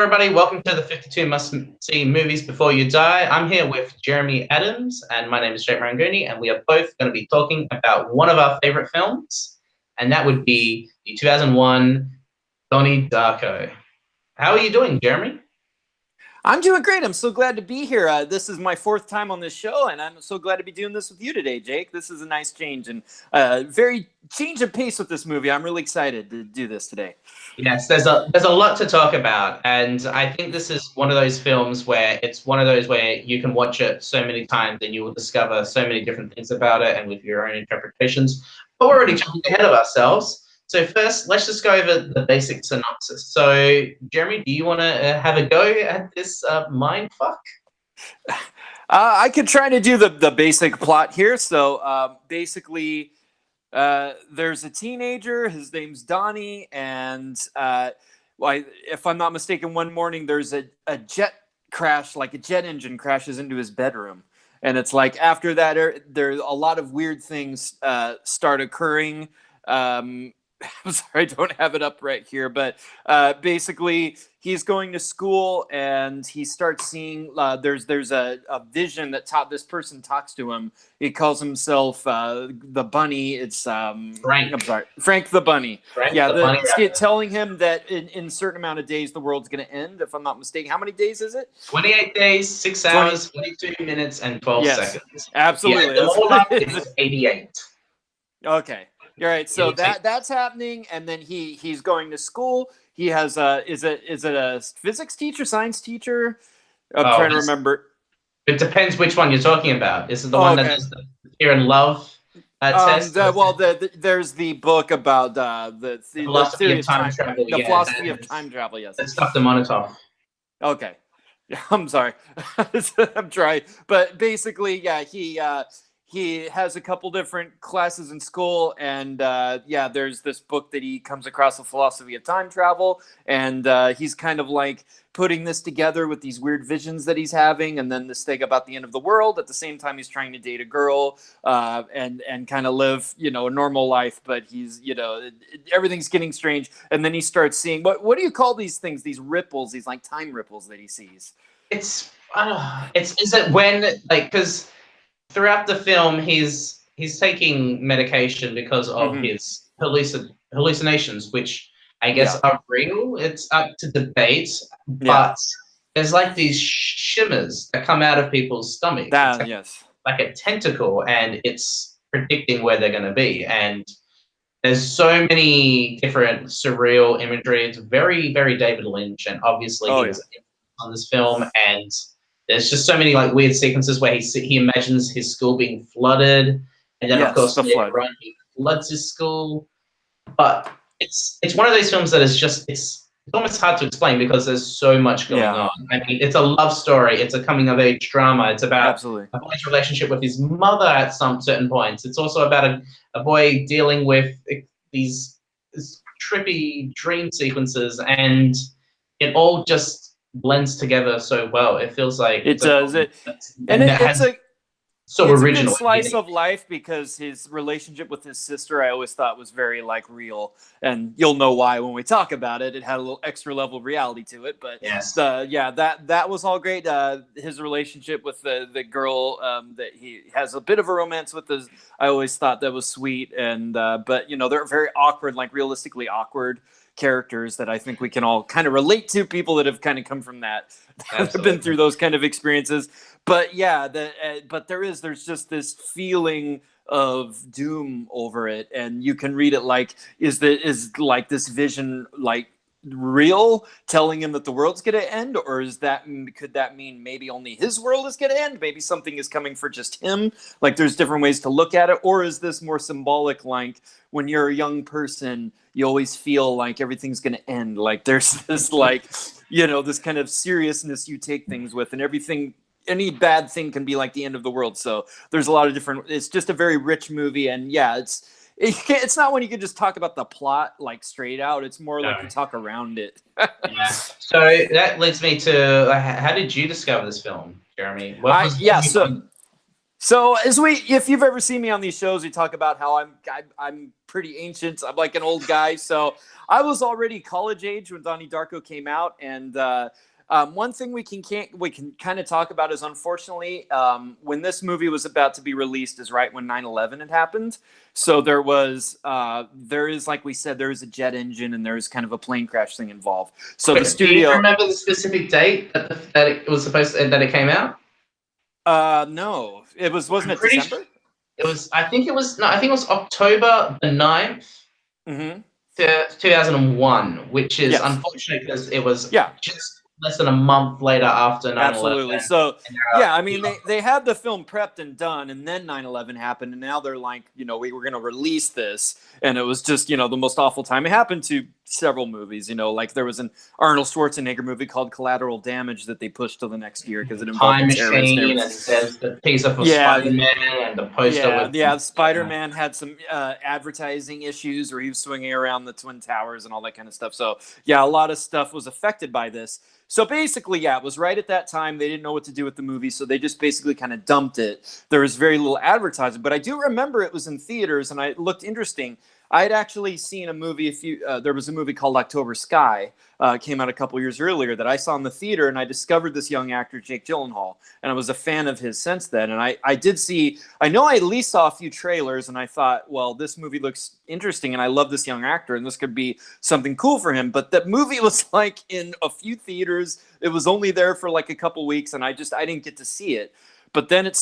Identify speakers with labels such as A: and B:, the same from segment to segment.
A: Everybody, welcome to the 52 Must-See Movies Before You Die. I'm here with Jeremy Adams, and my name is Jake Maringoni, and we are both going to be talking about one of our favorite films, and that would be the 2001 Donnie Darko. How are you doing, Jeremy?
B: I'm doing great. I'm so glad to be here. This is my fourth time on this show, and I'm so glad to be doing this with you today, Jake. This is a nice change and very change of pace with this movie. I'm really excited to do this today.
A: Yes, there's a lot to talk about, and I think this is one of those films where it's one of those where you can watch it so many times and you will discover so many different things about it and with your own interpretations. But we're already jumping ahead of ourselves. So first, let's just go over the basic synopsis. So, Jeremy, do you want to have a go at this mind fuck?
B: I could try to do the basic plot here. So basically, there's a teenager. His name's Donnie, and if I'm not mistaken, one morning there's a jet crash, like a jet engine crashes into his bedroom. And it's like after that, there's a lot of weird things start occurring. I'm sorry, I don't have it up right here, but basically he's going to school and he starts seeing there's a vision that this person talks to him. He calls himself the bunny. It's
A: Frank.
B: I'm sorry, Frank the bunny.
A: Frank
B: yeah,
A: the bunny
B: telling him that in a certain amount of days the world's going to end. If I'm not mistaken, how many days is it?
A: 28 days, 6 hours, 22 minutes, and 12 seconds.
B: Absolutely.
A: Yeah, the whole up is 88.
B: Okay. All right, so that's happening, and then he's going to school. He has is it a physics teacher, science teacher? I'm trying to remember.
A: It depends which one you're talking about. Is it the one that has the fear and love test?
B: There's the book about the
A: philosophy of time travel.
B: The philosophy of time travel. Yes.
A: That's Dr. Monotov.
B: Okay. I'm sorry. I'm trying, but basically, yeah, he has a couple different classes in school, and there's this book that he comes across, the philosophy of time travel, and he's kind of like putting this together with these weird visions that he's having, and then this thing about the end of the world. At the same time, he's trying to date a girl and kind of live, a normal life, but he's, everything's getting strange. And then he starts seeing, what do you call these things? These ripples, these like time ripples that he sees.
A: Is it when, like, because throughout the film, he's taking medication because of his hallucinations, which I guess are real. It's up to debate, but there's like these shimmers that come out of people's stomachs. Like a tentacle, and it's predicting where they're going to be. And there's so many different surreal imagery. It's very, very David Lynch, and obviously he was on this film, and there's just so many like weird sequences where he imagines his school being flooded, and then of course he floods his school. But it's one of those films that is just it's almost hard to explain because there's so much going on. I mean, it's a love story, it's a coming of age drama, it's about a boy's relationship with his mother at some certain points. It's also about a boy dealing with these trippy dream sequences, and it all just blends together so well. It feels like
B: it does. It's
A: original.
B: A good slice of life because his relationship with his sister, I always thought was very like real, and you'll know why when we talk about it. It had a little extra level of reality to it, but that was all great. His relationship with the girl that he has a bit of a romance with, I always thought that was sweet, and but they're very awkward, like realistically awkward characters that I think we can all kind of relate to, people that have kind of come from that have been through those kind of experiences. But but there's just this feeling of doom over it, and you can read it like is like this vision like real, telling him that the world's going to end, or could that mean maybe only his world is going to end, maybe something is coming for just him? Like there's different ways to look at it. Or is this more symbolic, like when you're a young person you always feel like everything's going to end, like there's this like this kind of seriousness you take things with, and any bad thing can be like the end of the world. So there's a lot of different, it's just a very rich movie. And it's not when you can just talk about the plot like straight out. It's more like you talk around it.
A: So that leads me to how did you discover this film, Jeremy?
B: So if you've ever seen me on these shows, we talk about how I'm pretty ancient. I'm like an old guy. So I was already college age when Donnie Darko came out, and one thing we can kind of talk about is, unfortunately, when this movie was about to be released is right when 9/11 had happened. So there is, like we said, there is a jet engine and there is kind of a plane crash thing involved. So the studio.
A: Do you remember the specific date that it was supposed to, that it came out?
B: No, wasn't it December?
A: It was. I think it was. No, I think it was October the 9th, to 2001, which is unfortunate because it was just less than a month later after 9/11.
B: Absolutely. So yeah, I mean they had the film prepped and done, and then 9/11 happened, and now they're like, we were going to release this, and it was just the most awful time. It happened to several movies, like there was an Arnold Schwarzenegger movie called Collateral Damage that they pushed till the next year because it involved
A: Time Machine, and there's the teaser for Spider-Man and the poster.
B: Spider-Man had some advertising issues where he was swinging around the Twin Towers and all that kind of stuff. So yeah, a lot of stuff was affected by this. So basically, it was right at that time. They didn't know what to do with the movie, so they just basically kind of dumped it. There was very little advertising, but I do remember it was in theaters, and it looked interesting. I had actually seen a movie there was a movie called October Sky, came out a couple years earlier, that I saw in the theater, and I discovered this young actor, Jake Gyllenhaal, and I was a fan of his since then. And I know I at least saw a few trailers, and I thought, well, this movie looks interesting, and I love this young actor, and this could be something cool for him. But that movie was like in a few theaters. It was only there for like a couple weeks, and I didn't get to see it. But then it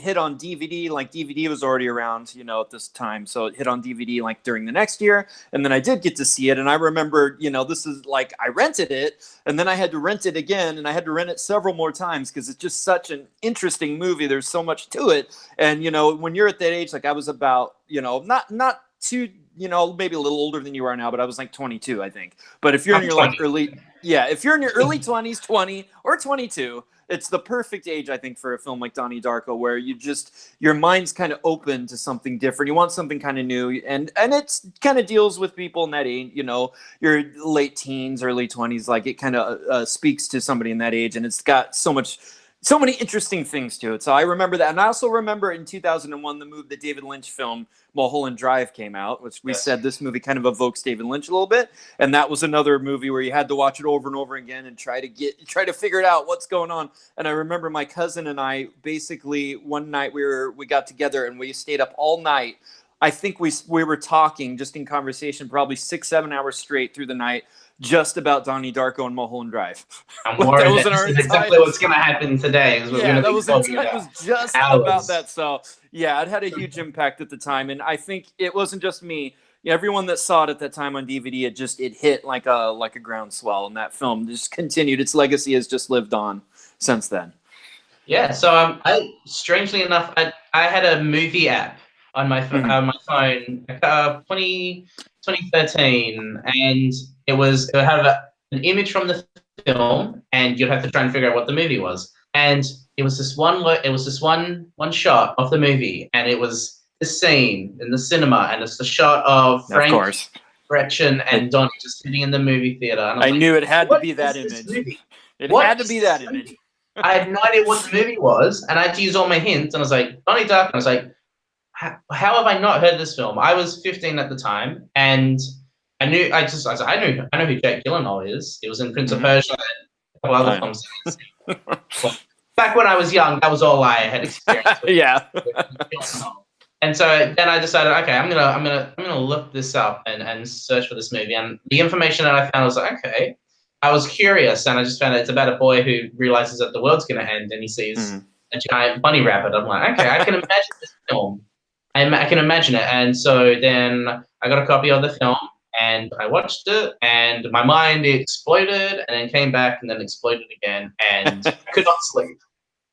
B: hit on DVD, like DVD was already around, at this time. So it hit on DVD like during the next year. And then I did get to see it. And I remember, this is like, I rented it and then I had to rent it again. And I had to rent it several more times because it's just such an interesting movie. There's so much to it. And, when you're at that age, like I was about, not too, maybe a little older than you are now, but I was like 22, I think. But if you're in your if you're in your early 20s, 20 or 22, it's the perfect age, I think, for a film like Donnie Darko, where your mind's kind of open to something different. You want something kind of new, and it kind of deals with people in that age, your late teens, early 20s. Like it kind of speaks to somebody in that age, and it's got so many interesting things to it. So I remember that. And I also remember in 2001, the David Lynch film, Mulholland Drive, came out, which we said this movie kind of evokes David Lynch a little bit. And that was another movie where you had to watch it over and over again and try to figure it out what's going on. And I remember my cousin and I basically one night we got together and we stayed up all night. I think we were talking just in conversation, probably 6-7 hours straight through the night, just about Donnie Darko and Mulholland Drive.
A: I'm worried that is exactly what's going to happen today.
B: It was just about that. So yeah, it had a huge impact at the time, and I think it wasn't just me. Everyone that saw it at that time on DVD, it hit like a groundswell, and that film just continued. Its legacy has just lived on since then. Yeah.
A: So strangely enough, I had a movie app on my phone, 2013, and it would have an image from the film, and you'd have to try and figure out what the movie was. And it was this one shot of the movie, and it was this scene in the cinema, and it's the shot of Frank, Gretchen, and Donnie just sitting in the movie theater. And
B: I knew it had to be that image. It had to be that image.
A: I had no idea what the movie was, and I had to use all my hints. And I was like, Donnie Darko. I was like, how have I not heard this film? I was 15 at the time, and I know who Jake Gyllenhaal is. He was in Prince of Persia and a couple other films. Back when I was young, that was all I had experienced. And so then I decided, okay, I'm gonna look this up and search for this movie. And the information that I found was like, okay, I was curious, and I just found out it's about a boy who realizes that the world's gonna end, and he sees a giant bunny rabbit. I'm like, okay, I can imagine this film. I can imagine it. And so then I got a copy of the film and I watched it, and my mind exploded and then came back and then exploded again, and I could not sleep.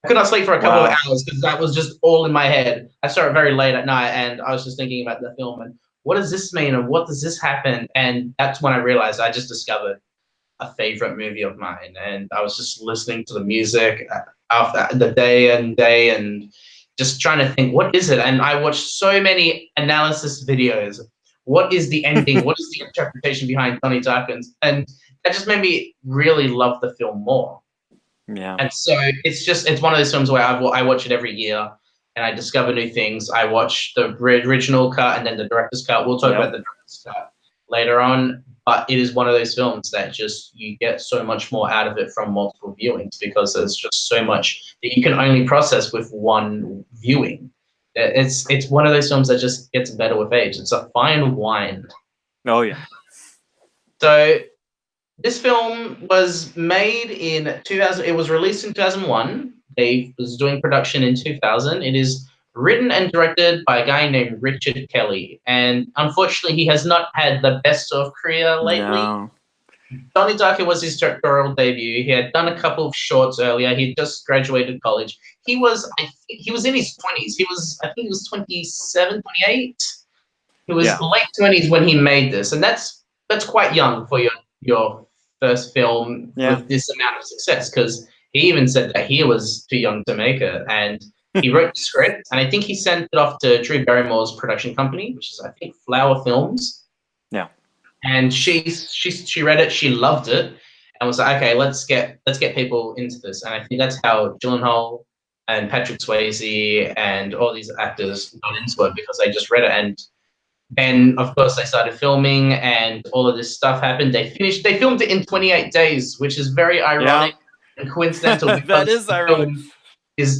A: I could not sleep for a couple of hours because that was just all in my head. I saw it very late at night, and I was just thinking about the film and what does this mean and what does this happen? And that's when I realized I just discovered a favorite movie of mine, and I was just listening to the music after the day and just trying to think, what is it? And I watched so many analysis videos. What is the ending? What is the interpretation behind Donnie Darko? And that just made me really love the film more.
B: Yeah.
A: And so it's one of those films where I watch it every year. and I discover new things. I watch the original cut and then the director's cut. We'll talk about the director's cut later on, but it is one of those films that just you get so much more out of it from multiple viewings because there's just so much that you can only process with one viewing. It's one of those films that just gets better with age. It's a fine wine.
B: Oh yeah.
A: So this film was made in 2000. It was released in 2001. They was doing production in 2000. It is written and directed by a guy named Richard Kelly. And unfortunately, he has not had the best of career lately. No. Donnie Darko was his directorial debut. He had done a couple of shorts earlier. He just graduated college. He was in his 20s. I think he was 27, 28. He was late 20s when he made this. And that's quite young for your first film with this amount of success, because he even said that he was too young to make it. And he wrote the script, and I think he sent it off to Drew Barrymore's production company, which is, I think, Flower Films.
B: Yeah. And
A: she read it, she loved it, and was like, okay, let's get people into this. And I think that's how Gyllenhaal and Patrick Swayze and all these actors got into it, because they just read it. And then, of course, they started filming, and all of this stuff happened. They filmed it in 28 days, which is very ironic and coincidental.
B: That is ironic.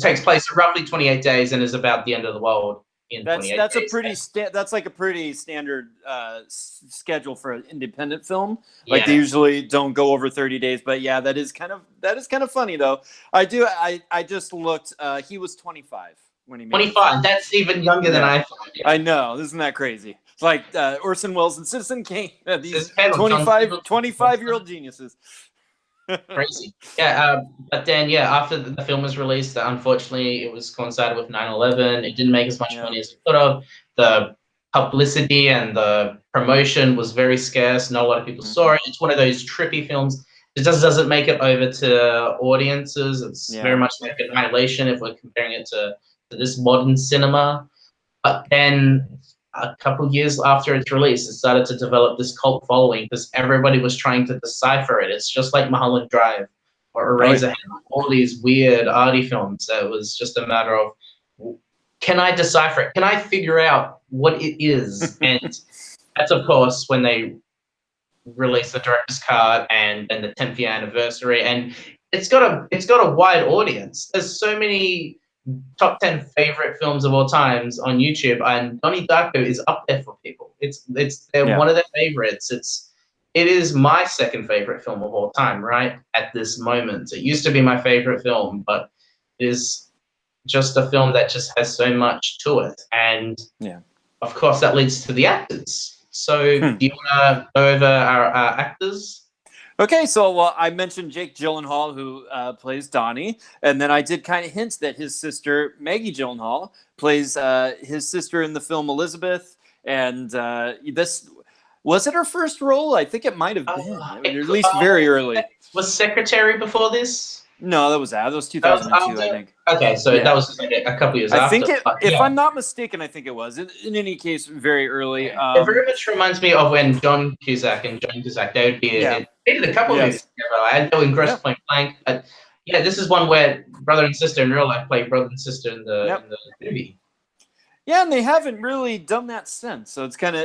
A: Takes place roughly 28 days and is about the end of the world in 28
B: that's
A: days.
B: That's like a pretty standard schedule for an independent film. Like they usually don't go over 30 days, but yeah, that is kind of funny though. I just looked. He was 25 when he made
A: 25. That's even younger than I thought. Yeah.
B: I know, isn't that crazy? It's like Orson Welles and Citizen Kane. These 25-year-old geniuses.
A: Crazy. Yeah, but then, after the film was released, unfortunately, it was coincided with 9/11. It didn't make as much money as it could have. The publicity and the promotion was very scarce. Not a lot of people saw it. It's one of those trippy films. It just doesn't make it over to audiences. It's very much like Annihilation if we're comparing it to this modern cinema. But then a couple of years after its release, it started to develop this cult following because everybody was trying to decipher it. It's just like Mulholland Drive or Eraserhead, all these weird arty films. It was just a matter of, can I decipher it? Can I figure out what it is? And that's, of course, when they released the director's cut and the 10th year anniversary. And it's got a wide audience. There's so many top 10 favorite films of all times on YouTube, and Donnie Darko is up there for people. They're one of their favorites. It is my second favorite film of all time, right at this moment. It used to be my favorite film, but it is just a film that just has so much to it. And of course, that leads to the actors. So do you want to go over our actors?
B: Okay, so I mentioned Jake Gyllenhaal, who plays Donnie, and then I did kind of hint that his sister, Maggie Gyllenhaal, plays his sister in the film Elizabeth, and this was it her first role? I think it might have been, at least very early.
A: Was Secretary before this?
B: No, that was 2002, I think.
A: Okay, so that was a couple years after.
B: I think if I'm not mistaken, I think it was. In any case, very early.
A: It very much reminds me of when John Cusack, they would be they did a couple of movies together. I know in Gross Point Blank, but this is one where brother and sister in real life play brother and sister in the movie.
B: Yeah, and they haven't really done that since. So it's kind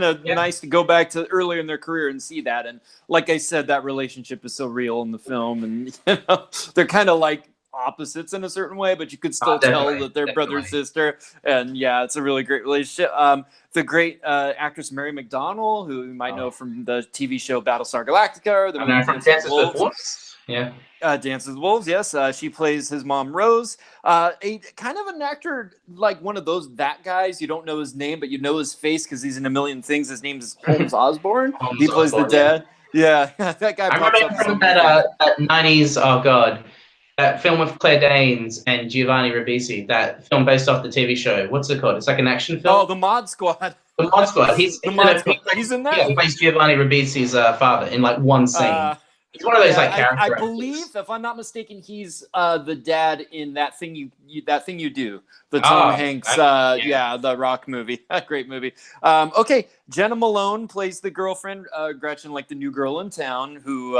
B: of nice to go back to earlier in their career and see that. And like I said, that relationship is so real in the film, and they're kind of like opposites in a certain way, but you could still tell that they're brother and sister. And it's a really great relationship. The great actress Mary McDonnell, who you might know from the TV show Battlestar Galactica, or the movie
A: Dances with Wolves. Yeah.
B: Dances with Wolves, yes. She plays his mom, Rose. A kind of an actor, like one of that guys. You don't know his name, but you know his face because he's in a million things. His name is Holmes Osborne. He plays the dad. Yeah, that guy.
A: I remember from that 90s, oh God, that film with Claire Danes and Giovanni Ribisi, that film based off the TV show. What's it called? It's like an action film.
B: Oh, The Mod Squad.
A: The Mod Squad. He's in that.
B: He's in that.
A: Yeah, he plays Giovanni Ribisi's father in like one scene. He's one of those like character
B: I
A: actors.
B: believe, if I'm not mistaken, he's the dad in That Thing You Do, the Tom Hanks, the Rock movie. Great movie. Okay, Jena Malone plays the girlfriend, Gretchen, like the new girl in town, who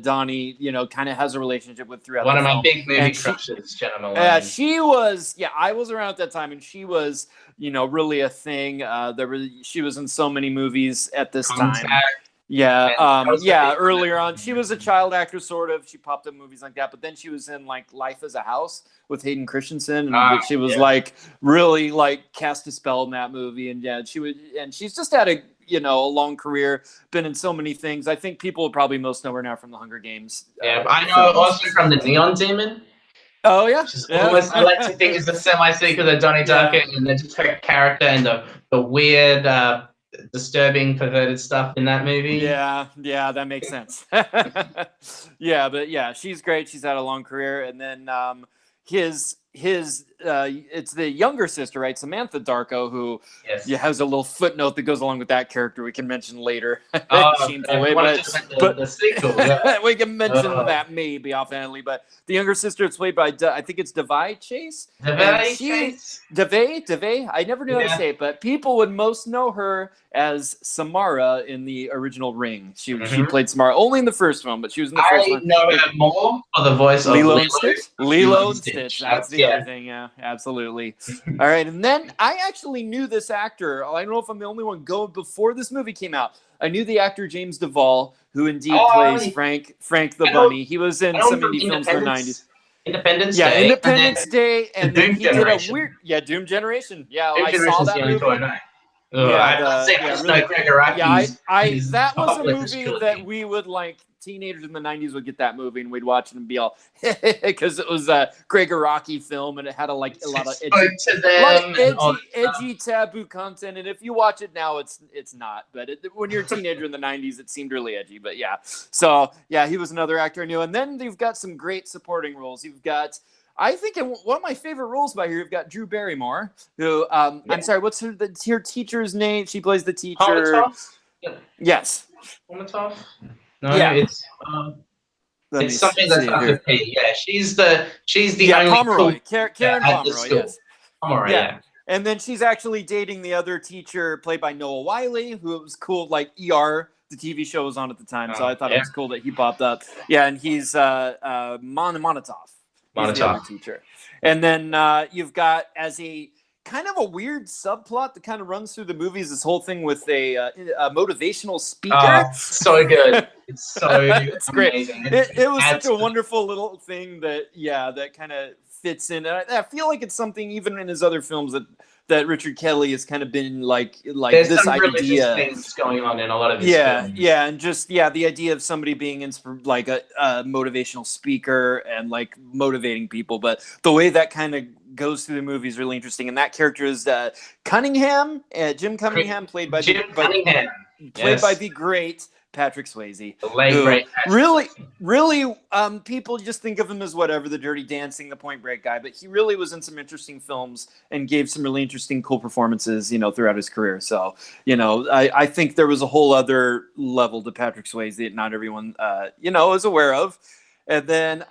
B: Donnie, kind of has a relationship with throughout.
A: One
B: the
A: of
B: film.
A: my big movie crushes, Jena Malone.
B: She was, I was around at that time, and she was, really a thing. She was in so many movies at this time. Earlier on, she was a child actor, sort of. She popped up in movies like that, but then she was in like Life as a House with Hayden Christensen, and she was like really like cast a spell in that movie. And she's just had a long career, been in so many things. I think people would probably most know her now from the Hunger Games.
A: I know also from the Neon Demon.
B: Oh yeah,
A: almost I like to think is the semi-sequel of Donnie Darko, and then just her character and the weird, disturbing, perverted stuff in that movie.
B: Yeah, that makes sense. She's great. She's had a long career, and then it's the younger sister, right? Samantha Darko, who has a little footnote that goes along with that character we can mention later.
A: The sequel. Yeah.
B: We can mention that maybe offhandedly, but the younger sister is played by I think it's Devay Chase. Devay. I never knew how to say it, but people would most know her as Samara in the original Ring. She played Samara only in the first film, but she was in the first one.
A: I know her more for the voice of
B: Lilo and Stitch. Lilo and Stitch. That's the other thing. Yeah, absolutely. All right, and then I actually knew this actor. I don't know if I'm the only one going before this movie came out. I knew the actor James Duvall, who indeed plays Frank the Bunny. He was in some indie films in the 90s.
A: Independence Day.
B: Yeah, Independence Day, and then he did a weird. Yeah, Doom Generation. Yeah, I saw that movie. That was a movie that we would like. Teenagers in the 90s would get that movie and we'd watch it and be all because it was a Greg Araki film and it had a lot of edgy taboo content, and if you watch it now it's not, but when you're a teenager in the 90s it seemed really edgy. But he was another actor I knew. And then you've got some great supporting roles. You've got, I think, one of my favorite roles by here, you've got Drew Barrymore, who I'm sorry, what's her teacher's name? She plays the teacher. Yes.
A: No, it's something that's not with P. Yeah, she's the only
B: Pomeroy. Karen Pomeroy. Yes.
A: Pomeroy. Yeah.
B: And then she's actually dating the other teacher, played by Noah Wiley, who was cool. Like ER, the TV show was on at the time, so I thought it was cool that he popped up. Yeah, and he's Monotov. He's the other teacher. And then you've got, as a kind of a weird subplot that kind of runs through the movies, this whole thing with a motivational speaker.
A: So good. It's so
B: it's amazing. Great. It was such a wonderful little thing that kind of fits in. And I feel like it's something even in his other films that Richard Kelly has kind of been like
A: there's
B: this
A: some
B: idea
A: things going on in a lot of his films.
B: And just the idea of somebody being like a motivational speaker and like motivating people, but the way that kind of goes through the movie is really interesting. And that character is Cunningham, Jim Cunningham, played by the great Patrick Swayze.
A: The late great
B: Patrick. Really, people just think of him as whatever, the Dirty Dancing, the Point Break guy, but he really was in some interesting films and gave some really interesting, cool performances, throughout his career. So, I think there was a whole other level to Patrick Swayze that not everyone, is aware of. And then,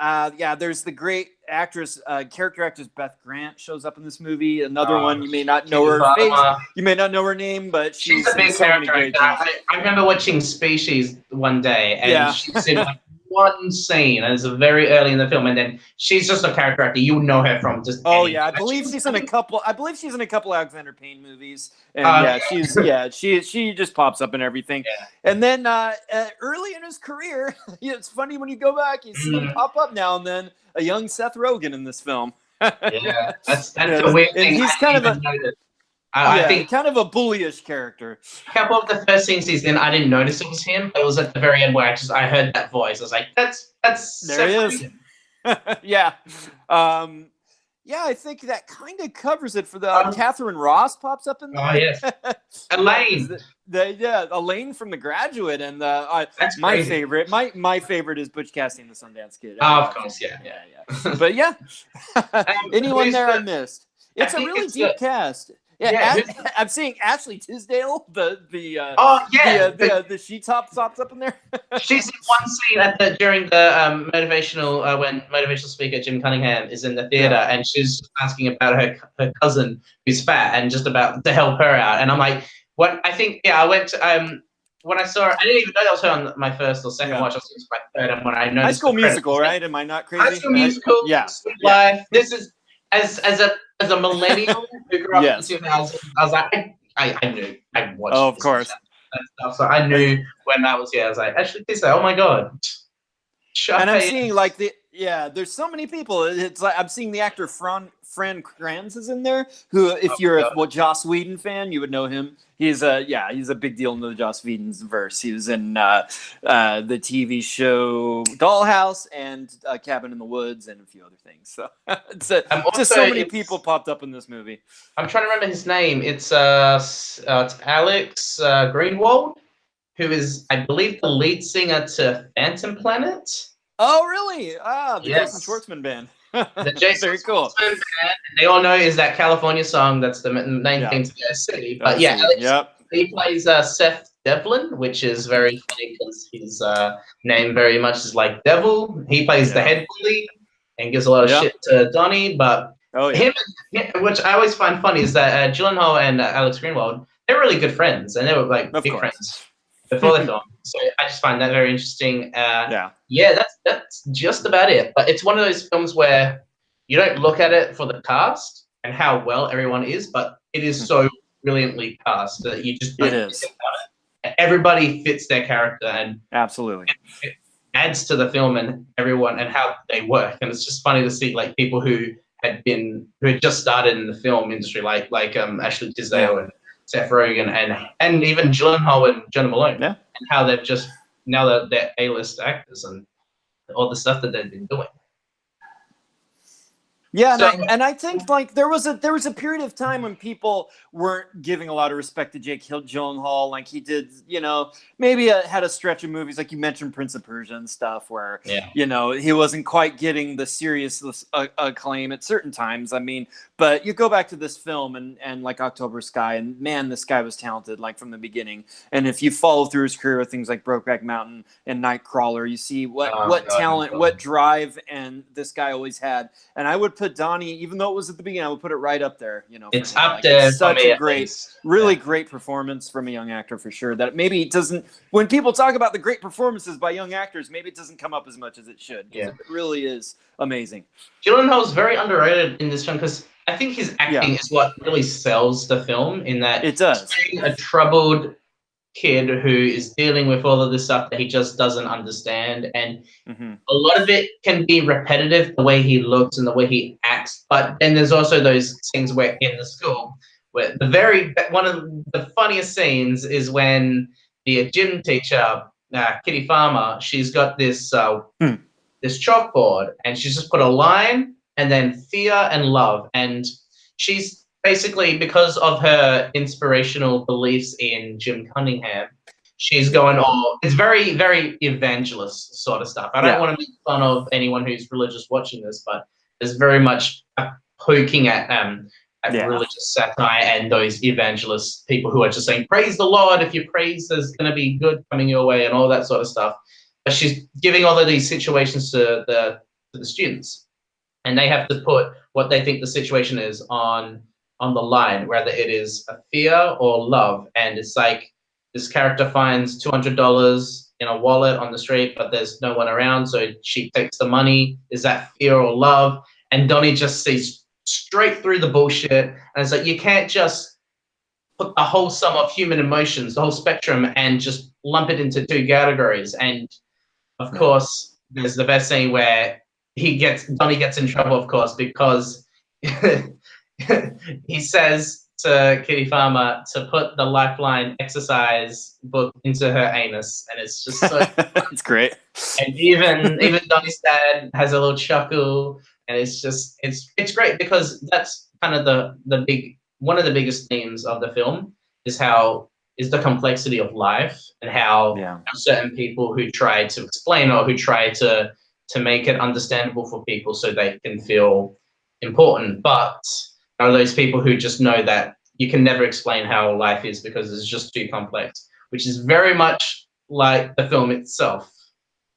B: there's the great actress, character actress Beth Grant shows up in this movie. Another one, you may not know her face, you may not know her name, but she's
A: a big character. I remember watching Species one day, and she's in like one scene, and it's very early in the film, and then she's just a character actor. You know her from just.
B: I believe she's in a couple. Alexander Payne movies, and she just pops up in everything. Yeah. And then early in his career, it's funny when you go back, you see him pop up now and then. A young Seth Rogen in this film.
A: That's a weird thing.
B: And he's kind of I think kind of a bullyish character.
A: A couple of the first scenes he's in, I didn't notice it was him. It was at the very end where I heard that voice. I was like, that's
B: there he is. I think that kind of covers it for the Catherine Ross pops up in there.
A: Oh yes, Elaine.
B: Elaine from The Graduate, and my favorite. My favorite is Butch Cassidy and the Sundance Kid.
A: Of course, yeah.
B: But anyone there I missed? It's a really deep cast. Yeah, I'm seeing Ashley Tisdale. The she pops up in there.
A: She's in one scene during the motivational when motivational speaker Jim Cunningham is in the theater, and she's asking about her cousin who's fat and just about to help her out. And I'm like, what? I think I went to, when I saw it, I didn't even know that was her on my first or second watch. I was my third, and when I noticed
B: High School Musical, right? Am I not crazy?
A: High School Musical, Sweet Life. This is as a millennial who grew up in the 2000s. I was like, I knew I watched.
B: Oh, of course.
A: Stuff, so I knew when that was I was like, actually, oh my god.
B: And I'm seeing like there's so many people. It's like I'm seeing the actor Fran Kranz is in there. Who, if you're a Joss Whedon fan, you would know him. He's a big deal in the Joss Whedon's verse. He was in the TV show Dollhouse and Cabin in the Woods and a few other things. So just so many people popped up in this movie.
A: I'm trying to remember his name. It's Alex Greenwald, who is, I believe, the lead singer to Phantom Planet.
B: Oh, really? The Jason Schwartzman band.
A: The Jason
B: Very cool.
A: Schwartzman band. They all know is that California song. That's the main thing to their city. But Alex, he plays Seth Devlin, which is very funny because his name very much is like Devil. He plays the head bully and gives a lot of shit to Donnie. But him, which I always find funny, is that Gyllenhaal and Alex Greenwald, they're really good friends, and they were like big friends before the film. So I just find that very interesting. That's just about it. But it's one of those films where you don't look at it for the cast and how well everyone is, but it is so brilliantly cast that you just don't think about it. Everybody fits their character, and
B: absolutely
A: it adds to the film and everyone and how they work. And it's just funny to see like people who had just started in the film industry, like Ashley Tisdale and Seth Rogen and even Gyllenhaal and Jena Malone, and how they've just now that they're A-list actors and all the stuff that they've been doing.
B: Yeah, and I think like there was a period of time when people weren't giving a lot of respect to Jake Gyllenhaal. Like he did, maybe had a stretch of movies like you mentioned Prince of Persia and stuff where he wasn't quite getting the serious acclaim at certain times. I mean, but you go back to this film and like October Sky, and man, this guy was talented like from the beginning. And if you follow through his career with things like Brokeback Mountain and Nightcrawler, you see what talent, what drive, and this guy always had. And I would put Donnie, even though it was at the beginning, I would put it right up there.
A: It's up there.
B: It's such a great performance from a young actor for sure. That maybe it doesn't. When people talk about the great performances by young actors, maybe it doesn't come up as much as it should. It really is amazing.
A: Gyllenhaal is very underrated in this film because I think his acting is what really sells the film. In that
B: it does.
A: He's a troubled kid who is dealing with all of this stuff that he just doesn't understand, and a lot of it can be repetitive, the way he looks and the way he acts. But then there's also those things where in the school where one of the funniest scenes is when the gym teacher Kitty Farmer, she's got this this chalkboard and she's just put a line and then fear and love, and she's basically, because of her inspirational beliefs in Jim Cunningham, she's going it's very, very evangelist sort of stuff. I don't want to make fun of anyone who's religious watching this, but there's very much poking at religious satire and those evangelist people who are just saying, praise the Lord, if you praise, there's going to be good coming your way and all that sort of stuff. But she's giving all of these situations to the students, and they have to put what they think the situation is on the line, whether it is a fear or love. And it's like this character finds $200 in a wallet on the street, but there's no one around, so she takes the money. Is that fear or love? And Donnie just sees straight through the bullshit, and it's like you can't just put the whole sum of human emotions, the whole spectrum, and just lump it into two categories. And of course, there's the best scene where Donnie gets in trouble, of course, because he says to Kitty Farmer to put the Lifeline exercise book into her anus, and it's just so
B: it's great.
A: And even Donnie's dad has a little chuckle, and it's great because that's kind of one of the biggest themes of the film is the complexity of life, and how certain people who try to explain or who try to make it understandable for people so they can feel important, but are those people who just know that you can never explain how life is because it's just too complex, which is very much like the film itself.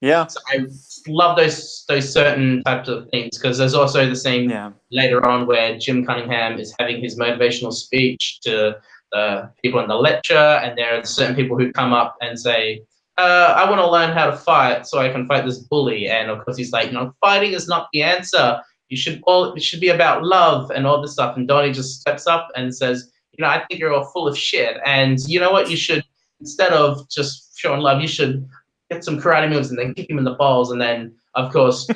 B: Yeah.
A: So I love those certain types of things, because there's also the scene later on where Jim Cunningham is having his motivational speech to the people in the lecture, and there are certain people who come up and say, I want to learn how to fight so I can fight this bully. And of course he's like, fighting is not the answer. It should be about love and all this stuff. And Donnie just steps up and says, I think you're all full of shit. And you know what? You should, instead of just showing love, you should get some karate moves and then kick him in the balls. And then, of course,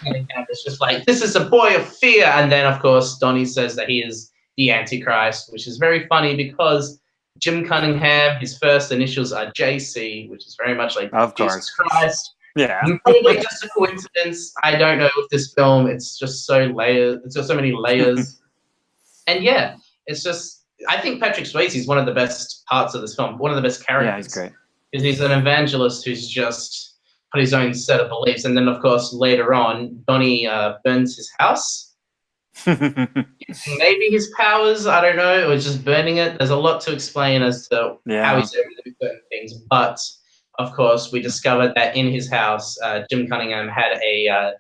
A: it's just like, this is a boy of fear. And then, of course, Donnie says that he is the Antichrist, which is very funny because Jim Cunningham, his first initials are JC, which is very much like Jesus Christ.
B: Yeah.
A: Probably just a coincidence. I don't know with this film. It's just so layered. It's got so many layers. And yeah, it's just, I think Patrick Swayze is one of the best parts of this film, one of the best characters.
B: Yeah, he's great.
A: Because he's an evangelist who's just got his own set of beliefs. And then, of course, later on, Donnie burns his house. Maybe his powers, I don't know, or just burning it. There's a lot to explain as to how he's able to do certain things. But, of course, we discovered that in his house, Jim Cunningham had a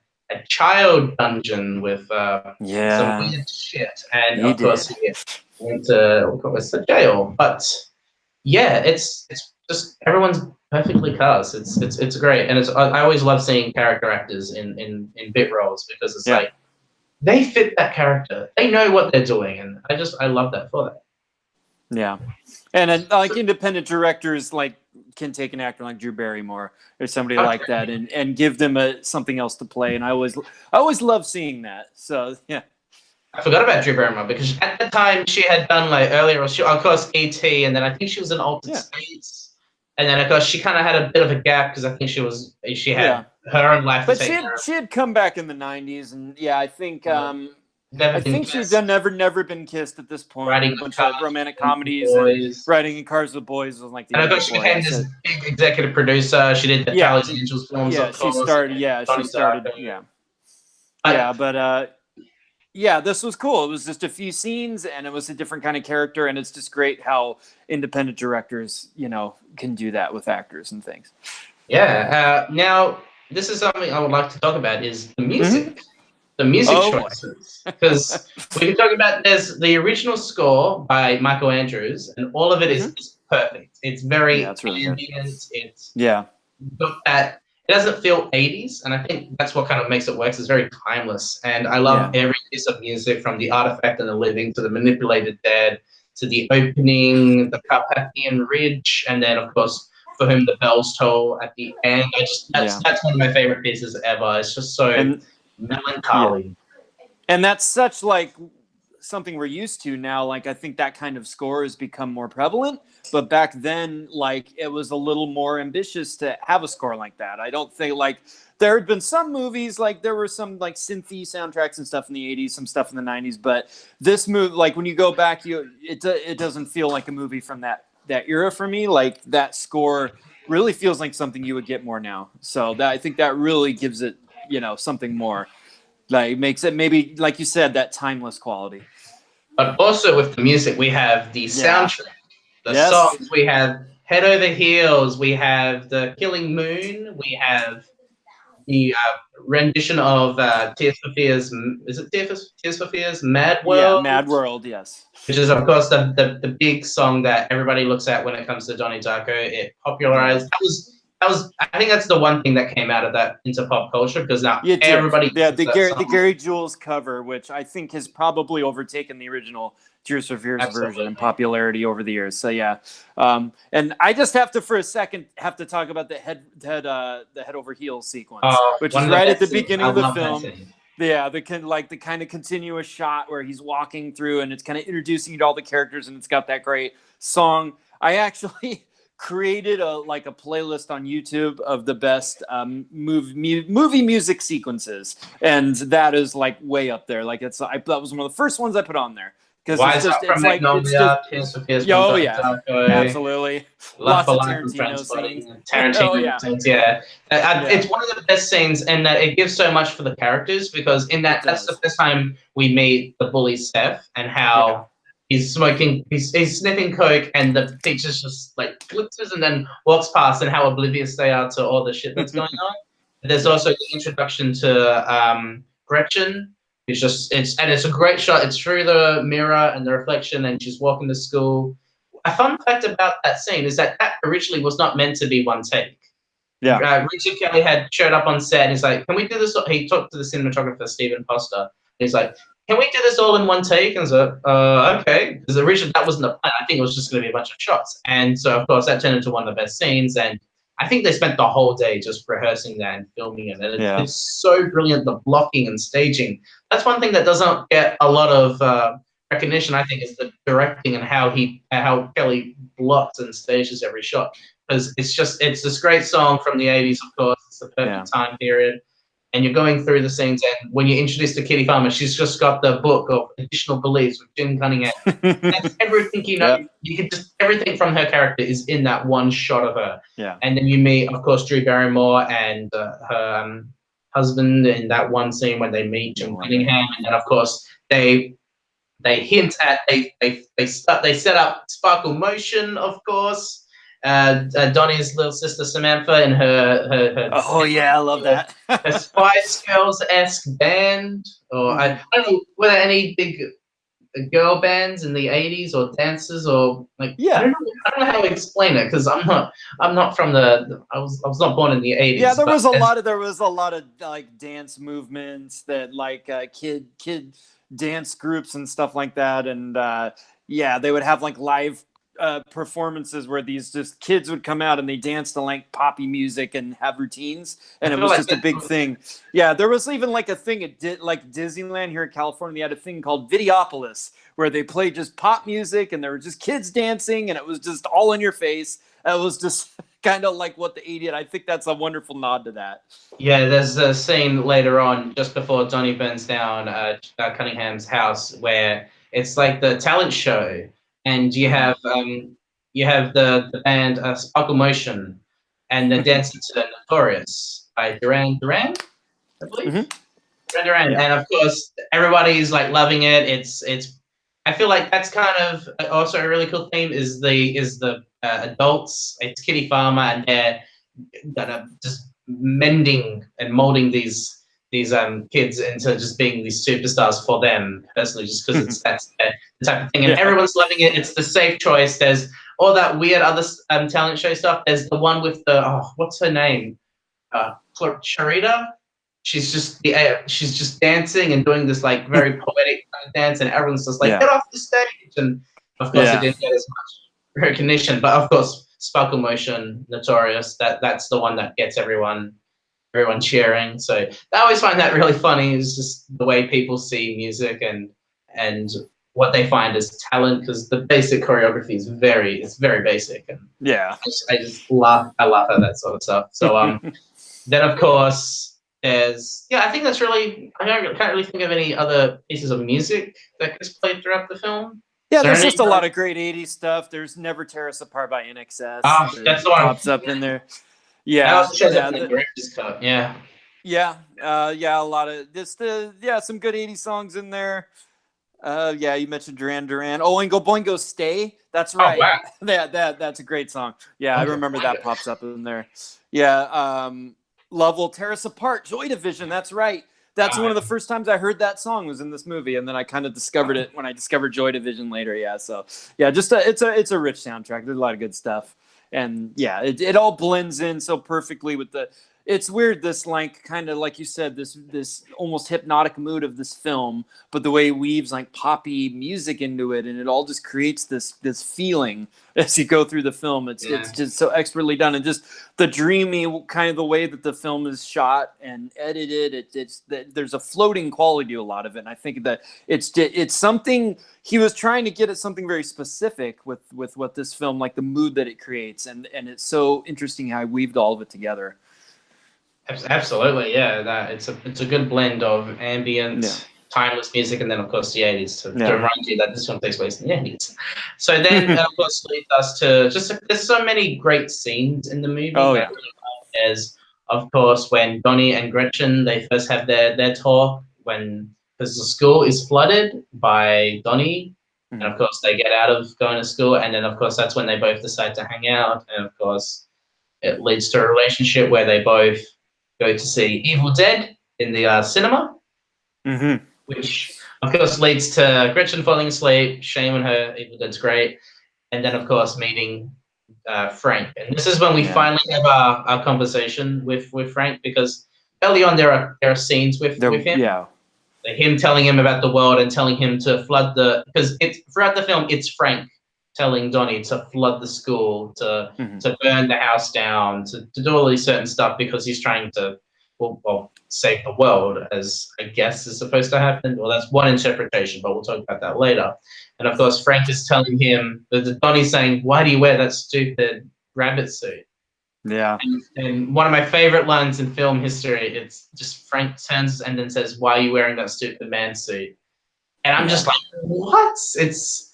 A: child dungeon with some weird shit. And, of course, he went to jail. But, yeah, it's just everyone's perfectly cast. It's great, and I always love seeing character actors in bit roles, because it's like they fit that character. They know what they're doing, and I love that for that.
B: Yeah, and like independent directors can take an actor like Drew Barrymore or somebody like that and give them something else to play, and I always love seeing that. So yeah.
A: I forgot about Drew Barrymore because at the time she had done earlier, of course, E.T., and then I think she was in Altered States. And then, of course, she kind of had a bit of a gap because I think she had her own life.
B: But she had come back in the 90s, and I think she's never been kissed at this point.
A: Writing
B: a bunch of romantic comedies and writing in Cars with Boys was like the.
A: And of course, she became this big executive producer. She did the Charlie's Angels films.
B: Yeah, she started. Yeah, this was cool. It was just a few scenes, and it was a different kind of character, and it's just great how independent directors, can do that with actors and things.
A: Yeah. Now, this is something I would like to talk about: is the music, the music choices. Because we can talk about there's the original score by Michael Andrews, and all of it is perfect. It's very ambient. It's got that. It doesn't feel 80s, and I think that's what kind of makes it work. It's very timeless, and I love every piece of music, from the Artifact and the Living to the Manipulated Dead to the opening, the Carpathian Ridge, and then, of course, For Whom the Bells Toll at the end. That's one of my favorite pieces ever. It's just so melancholy.
B: And that's such something we're used to now. I think that kind of score has become more prevalent, but back then, it was a little more ambitious to have a score like that. I don't think there had been some movies, there were some synthy soundtracks and stuff in the 80s, some stuff in the 90s, but this movie, when you go back, it doesn't feel like a movie from that era for me. That score really feels like something you would get more now. So I think that really gives it, something more. Makes it maybe, like you said, that timeless quality.
A: But also with the music, we have the soundtrack, the songs. We have Head Over Heels. We have The Killing Moon. We have the rendition of Tears for Fears. Is it Tears for Fears? Mad World.
B: Yeah, Mad World. Yes.
A: Which is, of course, the big song that everybody looks at when it comes to Donnie Darko. It popularized. I think that's the one thing that came out of that into pop culture, because now everybody.
B: Yeah, the Gary Jules cover, which I think has probably overtaken the original Tears for Fears version in popularity over the years. So yeah, and I just have to for a second talk about the head over heels sequence, which is right at the beginning of the film. Yeah, the kind of continuous shot where he's walking through, and it's kind of introducing you to all the characters, and it's got that great song. I actually created a playlist on YouTube of the best movie music sequences, and that is way up there. That was one of the first ones I put on there, because absolutely lots of Tarantino scenes.
A: It's one of the best scenes, and that it gives so much for the characters, because in that's the first time we meet the bully Seth, and how he's smoking, he's sniffing coke, and the teacher's just like glitzes and then walks past, and how oblivious they are to all the shit that's going on. There's also the introduction to Gretchen. It's a great shot. It's through the mirror and the reflection, and she's walking to school. A fun fact about that scene is that originally was not meant to be one take.
B: Yeah.
A: Richard Kelly had showed up on set, and he's like, "Can we do this?" He talked to the cinematographer Stephen Foster. He's like, "Can we do this all in one take?" And so, okay, because originally that wasn't the plan. I think it was just going to be a bunch of shots, and so of course that turned into one of the best scenes. And I think they spent the whole day just rehearsing that and filming it. And it's so brilliant, the blocking and staging. That's one thing that doesn't get a lot of recognition, I think, is the directing and how Kelly blocks and stages every shot. Because it's this great song from the 80s, of course. It's the perfect time period. And you're going through the scenes, and when you're introduced to Kitty Farmer, she's just got the book of Additional Beliefs with Jim Cunningham. That's everything you know. You can just everything from her character is in that one shot of her.
B: Yeah.
A: And then you meet, of course, Drew Barrymore and her husband in that one scene when they meet Jim Cunningham, and then of course they hint at they set up Sparkle Motion, of course. Donnie's little sister Samantha and her
B: oh yeah, I love that.
A: a Spice Girls-esque band, or I don't know, were there any big girl bands in the 80s or dancers or like I don't know how to explain it, because I'm not from the I was not born in the 80s.
B: Yeah, there was a lot of like dance movements that like kid dance groups and stuff like that, and they would have like live performances where these just kids would come out and they dance to like poppy music and have routines, and it was just a big thing. Yeah, there was even like a thing at like Disneyland here in California. They had a thing called Videopolis where they played just pop music and there were just kids dancing and it was just all in your face. It was just kind of like what the 80s. I think that's a wonderful nod to that.
A: Yeah, there's a scene later on just before Donnie burns down Cunningham's house where it's like the talent show. And you have the band Sparkle Motion, and they're dancing to Notorious by Duran Duran, I believe. Duran Duran, and of course everybody's like loving it. It's I feel like that's kind of also a really cool theme is the adults. It's Kitty Farmer, and they're just mending and molding these kids into just being these superstars for them personally, just because it's that's the type of thing, and everyone's loving it. It's the safe choice. There's all that weird other talent show stuff. There's the one with the what's her name, Charita. She's just dancing and doing this like very poetic kind of dance, and everyone's just like get off the stage. And of course, it didn't get as much recognition, but of course, Sparkle Motion, Notorious. That's the one that gets everyone cheering. So I always find that really funny. Is just the way people see music and what they find as talent, because the basic choreography is very basic. And I just laugh at that sort of stuff. So then of course there's I think that's really I can't really think of any other pieces of music that gets played throughout the film.
B: Yeah, there's just a lot of great 80s stuff. There's Never Tear Us Apart by NXS.
A: That's the one
B: pops up in there. Yeah, a lot of this. Some good 80s songs in there. You mentioned Duran Duran. Oingo Boingo Stay. That's right.
A: Oh, wow.
B: That's a great song. Yeah, I remember that pops up in there. Yeah, Love Will Tear Us Apart. Joy Division. That's right. That's one of the first times I heard that song was in this movie, and then I kind of discovered it when I discovered Joy Division later. Yeah, so just it's a rich soundtrack. There's a lot of good stuff. And it all blends in so perfectly with it's weird, this like kind of like you said, this almost hypnotic mood of this film, but the way it weaves like poppy music into it, and it all just creates this feeling as you go through the film. It's just so expertly done, and just the dreamy kind of the way that the film is shot and edited. There's a floating quality to a lot of it, and I think that it's something he was trying to get at, something very specific with what this film, like the mood that it creates, and it's so interesting how he weaved all of it together.
A: Absolutely, yeah. It's a good blend of ambient, timeless music, and then of course the 80s to remind you that this film takes place in the 80s. So then, of course, leads us to there's so many great scenes in the movie. There's of course when Donnie and Gretchen they first have their talk because the school is flooded by Donnie And of course, they get out of going to school, and then of course that's when they both decide to hang out, and of course it leads to a relationship where they both go to see Evil Dead in the cinema, which of course leads to Gretchen falling asleep, Shame on her, Evil Dead's great, and then of course meeting Frank. And this is when we finally have our conversation with Frank, because early on there are scenes with him.
B: Yeah.
A: Him telling him about the world and telling him to flood because it's throughout the film it's Frank telling Donnie to flood the school, to burn the house down, to do all these certain stuff because he's trying to well save the world, as I guess is supposed to happen. Well, that's one interpretation, but we'll talk about that later. And of course Frank is telling him that Donnie's saying, "Why do you wear that stupid rabbit suit?"
B: Yeah.
A: And one of my favorite lines in film history, it's just Frank turns and then says, "Why are you wearing that stupid man suit?" And I'm just like, what? It's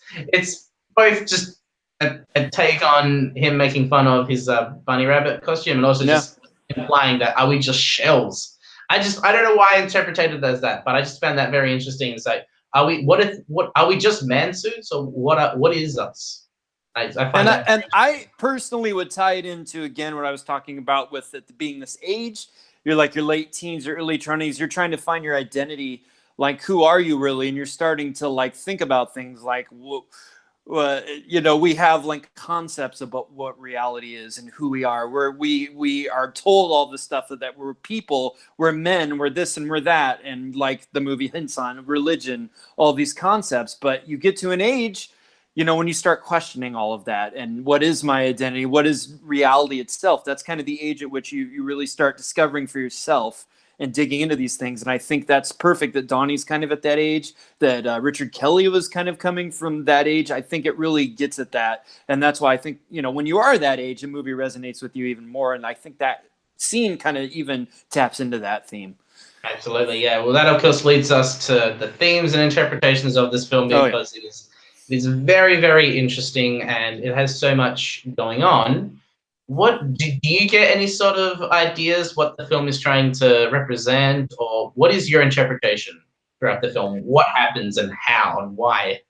A: both just a take on him making fun of his bunny rabbit costume, and also just implying that are we just shells? I don't know why I interpreted it as that, but I just found that very interesting. It's like, are we just man suits, or what is us?
B: I personally would tie it into, again, what I was talking about with it being this age. You're like your late teens or early 20s. You're trying to find your identity. Like, who are you really? And you're starting to like think about things like, we have like concepts about what reality is and who we are. Where we are told all the stuff that we're people, we're men, we're this and we're that, and like the movie hints on religion, all these concepts. But you get to an age, when you start questioning all of that and what is my identity, what is reality itself, that's kind of the age at which you really start discovering for yourself and digging into these things. And I think that's perfect that Donnie's kind of at that age, that Richard Kelly was kind of coming from that age. I think it really gets at that. And that's why I think, when you are that age, a movie resonates with you even more. And I think that scene kind of even taps into that theme.
A: Absolutely, yeah. Well, that of course leads us to the themes and interpretations of this film, because it's very, very interesting, and it has so much going on. What do you get any sort of ideas what the film is trying to represent, or what is your interpretation throughout the film? What happens and how and why?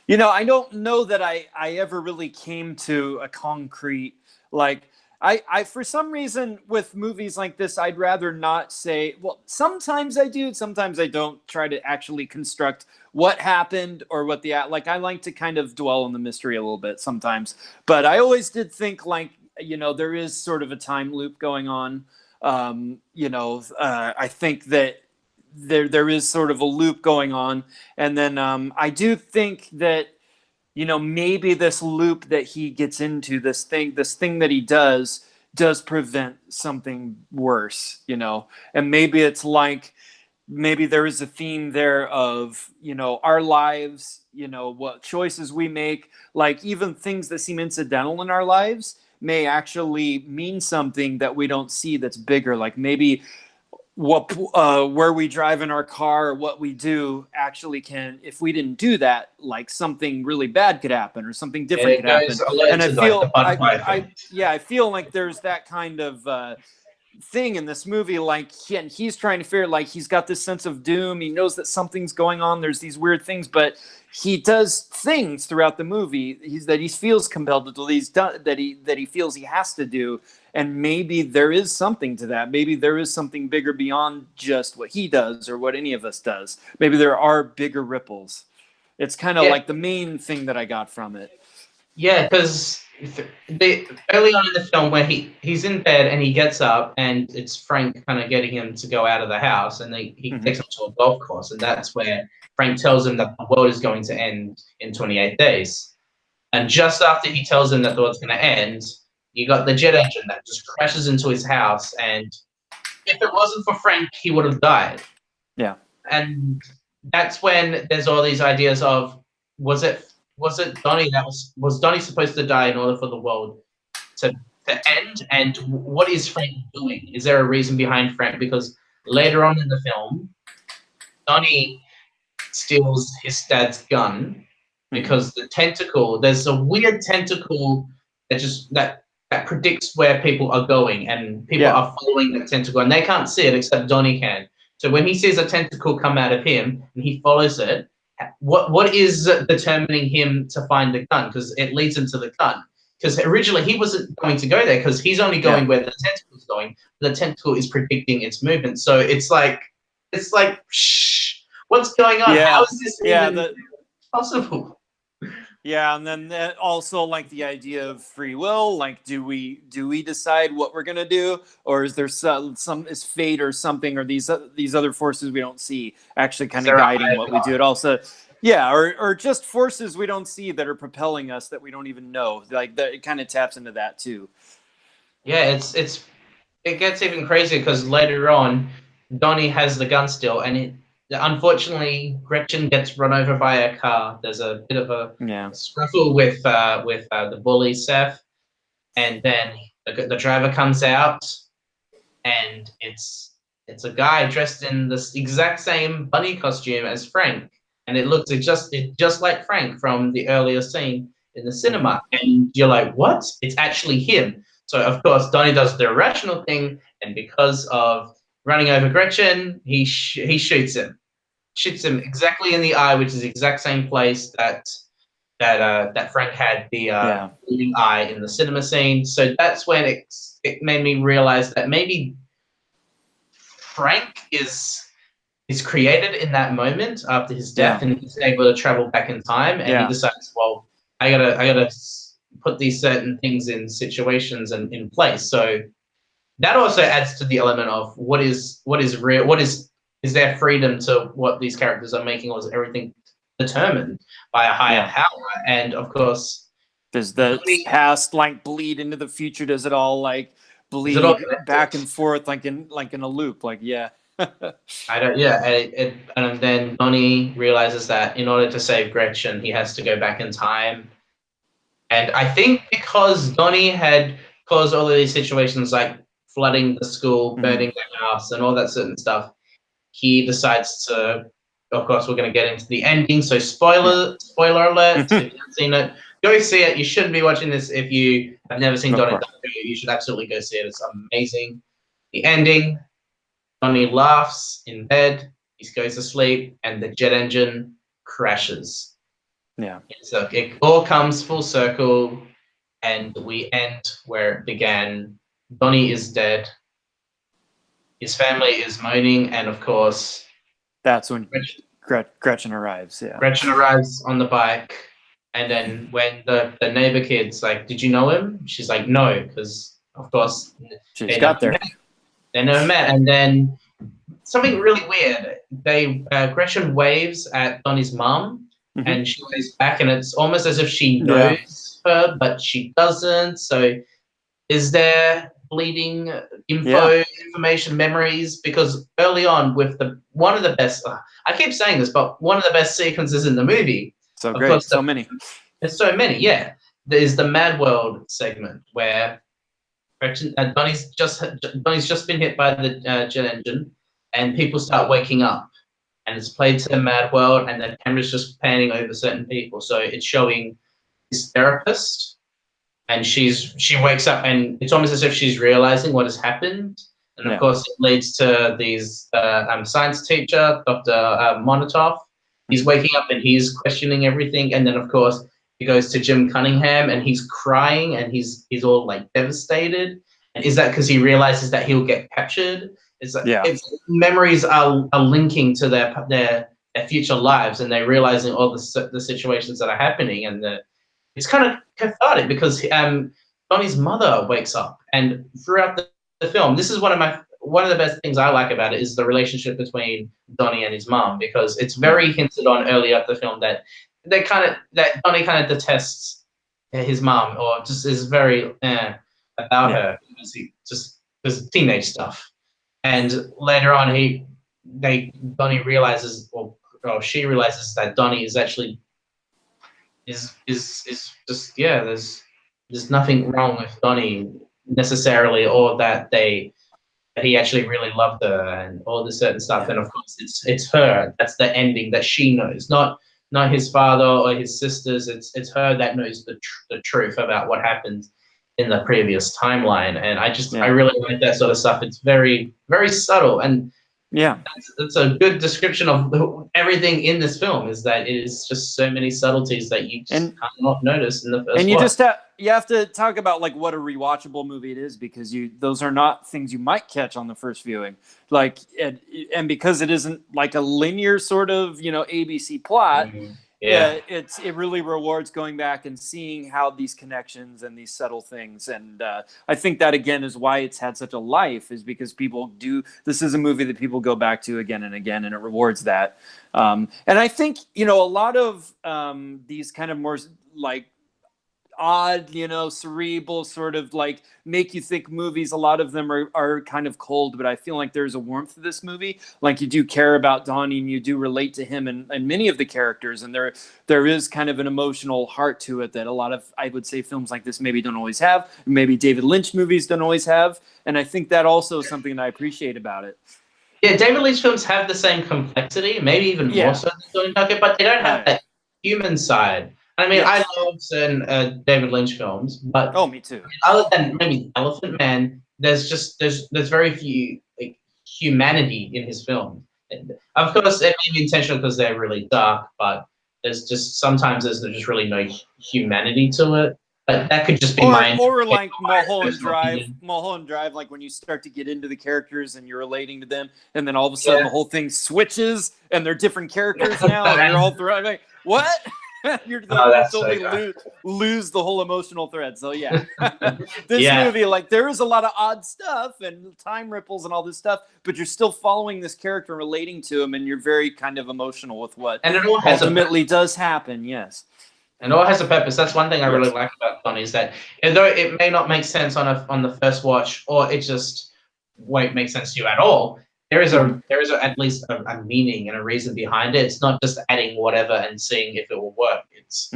B: I don't know that I ever really came to a concrete, like, I for some reason with movies like this, I'd rather not say, well, sometimes I do, sometimes I don't try to actually construct what happened or what like, I like to kind of dwell on the mystery a little bit sometimes, but I always did think like, there is sort of a time loop going on. I think that there is sort of a loop going on. And then I do think that, maybe this loop that he gets into, this thing that he does prevent something worse, and maybe it's like, maybe there is a theme there of, our lives, what choices we make, like even things that seem incidental in our lives may actually mean something that we don't see that's bigger. Like maybe where we drive in our car or what we do actually can, if we didn't do that, like something really bad could happen or something different could happen. And I feel like there's that kind of thing in this movie, like he's trying to figure, like he's got this sense of doom, he knows that something's going on, there's these weird things, but he does things throughout the movie he feels compelled to do, that he feels he has to do. And maybe there is something to that. Maybe there is something bigger beyond just what he does or what any of us does. Maybe there are bigger ripples. It's kind of like the main thing that I got from it.
A: Yeah, because early on in the film where he's in bed and he gets up and it's Frank kind of getting him to go out of the house, and he takes him to a golf course, and that's where Frank tells him that the world is going to end in 28 days. And just after he tells him that the world's going to end, you got the jet engine that just crashes into his house, and if it wasn't for Frank, he would have died.
B: Yeah.
A: And that's when there's all these ideas of, was it Donnie was Donnie supposed to die in order for the world to end? And what is Frank doing? Is there a reason behind Frank? Because later on in the film, Donnie steals his dad's gun because the tentacle, there's a weird tentacle that predicts where people are going, and people are following that tentacle, and they can't see it except Donnie can. So when he sees a tentacle come out of him and he follows it, what is determining him to find the gun, because it leads him to the gun. Because originally he wasn't going to go there, because he's only going where the tentacle is going. The tentacle is predicting its movement, so it's like shh, what's going on? How is this even possible?
B: Yeah, and then also like the idea of free will. Like, do we decide what we're gonna do, or is there some is fate or something, or these other forces we don't see actually kind of guiding what we do? It also, yeah, or just forces we don't see that are propelling us that we don't even know. Like that, it kind of taps into that too.
A: Yeah, it gets even crazier because later on, Donnie has the gun still, and unfortunately, Gretchen gets run over by a car. There's a bit of a scruffle with the bully Seth, and then the driver comes out, and it's a guy dressed in the exact same bunny costume as Frank, and it looks just like Frank from the earlier scene in the cinema, and you're like, what? It's actually him. So of course Donnie does the irrational thing, and because of running over Gretchen, he shoots him exactly in the eye, which is the exact same place that Frank had the bleeding eye in the cinema scene. So that's when it made me realize that maybe Frank is created in that moment after his death, and he's able to travel back in time, and he decides, well, I gotta put these certain things in situations and in place. So that also adds to the element of what is real, is there freedom to what these characters are making, or is everything determined by a higher power? And of course,
B: does the past like bleed into the future? Does it all like bleed back and forth like in a loop? Like
A: I don't. Yeah, and then Donnie realizes that in order to save Gretchen, he has to go back in time. And I think because Donnie had caused all of these situations, like flooding the school, burning the house, and all that certain stuff, he decides to. Of course, we're going to get into the ending. So, spoiler alert! If you haven't seen it, go see it. You shouldn't be watching this if you have never seen Donnie Darko. You should absolutely go see it. It's amazing. The ending. Donnie laughs in bed. He goes to sleep, and the jet engine crashes.
B: Yeah.
A: So it all comes full circle, and we end where it began. Donnie is dead. His family is moaning, and of course,
B: that's when Gretchen arrives. Yeah.
A: Gretchen arrives on the bike, and then when the neighbor kid's like, "Did you know him?" She's like, "No," because of course
B: she's got there.
A: They never met, and then something really weird. Gretchen waves at Donnie's mom, and she waves back, and it's almost as if she knows her, but she doesn't. So, is there bleeding information, memories? Because early on, with one of the best, I keep saying this, but one of the best sequences in the movie.
B: So great, course, so many.
A: There's so many. Yeah, there's the Mad World segment where Donnie's just been hit by the jet engine, and people start waking up, and it's played to the Mad World, and the camera's just panning over certain people. So it's showing this therapist, and she wakes up, and it's almost as if she's realizing what has happened. And of course, it leads to these science teacher, Dr. Monotov. He's waking up and he's questioning everything, and then of course he goes to Jim Cunningham, and he's crying, and he's all like devastated. And is that because he realizes that he'll get captured? It's memories are linking to their future lives, and they're realizing all the situations that are happening, and it's kind of cathartic because Donnie's mother wakes up, and throughout the film, this is one of the best things I like about it is the relationship between Donnie and his mom, because it's very hinted on earlier in the film that Donnie kind of detests his mom, or just is very about her, because teenage stuff. And later on, Donnie realizes, or she realizes that Donnie is actually is just there's nothing wrong with Donnie necessarily, or that he actually really loved her and all this certain stuff. And of course, it's her. That's the ending that she knows, not his father or his sisters. It's her that knows the truth about what happened in the previous timeline. And I really like that sort of stuff. It's very, very subtle. And
B: Yeah,
A: it's a good description of everything in this film. Is that it is just so many subtleties that you just cannot notice in the first.
B: And you have to talk about like what a rewatchable movie it is, because those are not things you might catch on the first viewing. Like and because it isn't like a linear sort of ABC plot.
A: Yeah,
B: it really rewards going back and seeing how these connections and these subtle things. And I think that again is why it's had such a life, is because people do. This is a movie that people go back to again and again, and it rewards that. And I think a lot of these kind of more like odd, cerebral sort of like make you think movies. A lot of them are kind of cold, but I feel like there's a warmth to this movie. Like you do care about Donnie and you do relate to him and many of the characters. And there is kind of an emotional heart to it that a lot of, I would say, films like this maybe don't always have. Maybe David Lynch movies don't always have. And I think that also is something that I appreciate about it.
A: Yeah, David Lynch films have the same complexity, maybe even more so than Donnie Darko, but they don't have that human side. I mean, I love certain David Lynch films, but
B: me too.
A: Other than maybe Elephant Man, there's very few humanity in his film. And of course, it may be intentional because they're really dark, but sometimes there's just really no humanity to it. But that could just be
B: or like Mulholland Drive, like when you start to get into the characters and you're relating to them, and then all of a sudden the whole thing switches and they're different characters now, and you're all through. Like, what? you totally lose the whole emotional thread. So this movie, like there is a lot of odd stuff and time ripples and all this stuff, but you're still following this character, relating to him, and you're very kind of emotional with what ultimately does happen. Yes.
A: And it all has a purpose. That's one thing I really like about Donnie, is that although it may not make sense on the first watch, or it just won't make sense to you at all, there is at least a meaning and a reason behind it. It's not just adding whatever and seeing if it will work. It's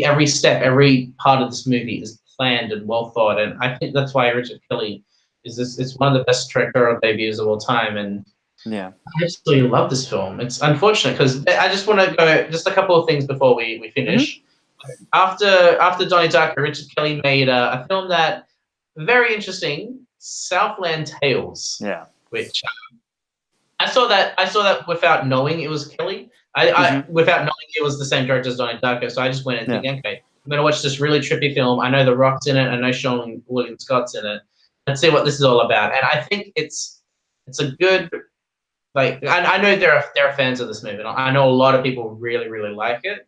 A: every step, every part of this movie is planned and well thought, and I think that's why Richard Kelly it's one of the best directorial debuts of all time. And I absolutely love this film. It's unfortunate because I just want to go just a couple of things before we finish. After Donnie Darko, Richard Kelly made a film that very interesting, Southland Tales.
B: Yeah,
A: which. I saw that without knowing it was Kelly. Without knowing it was the same director as Donnie Darko, so I just went and thinking, okay, I'm gonna watch this really trippy film. I know The Rock's in it. I know Sean William Scott's in it. Let's see what this is all about. And I think it's a good, like, I know there are fans of this movie. And I know a lot of people really really like it,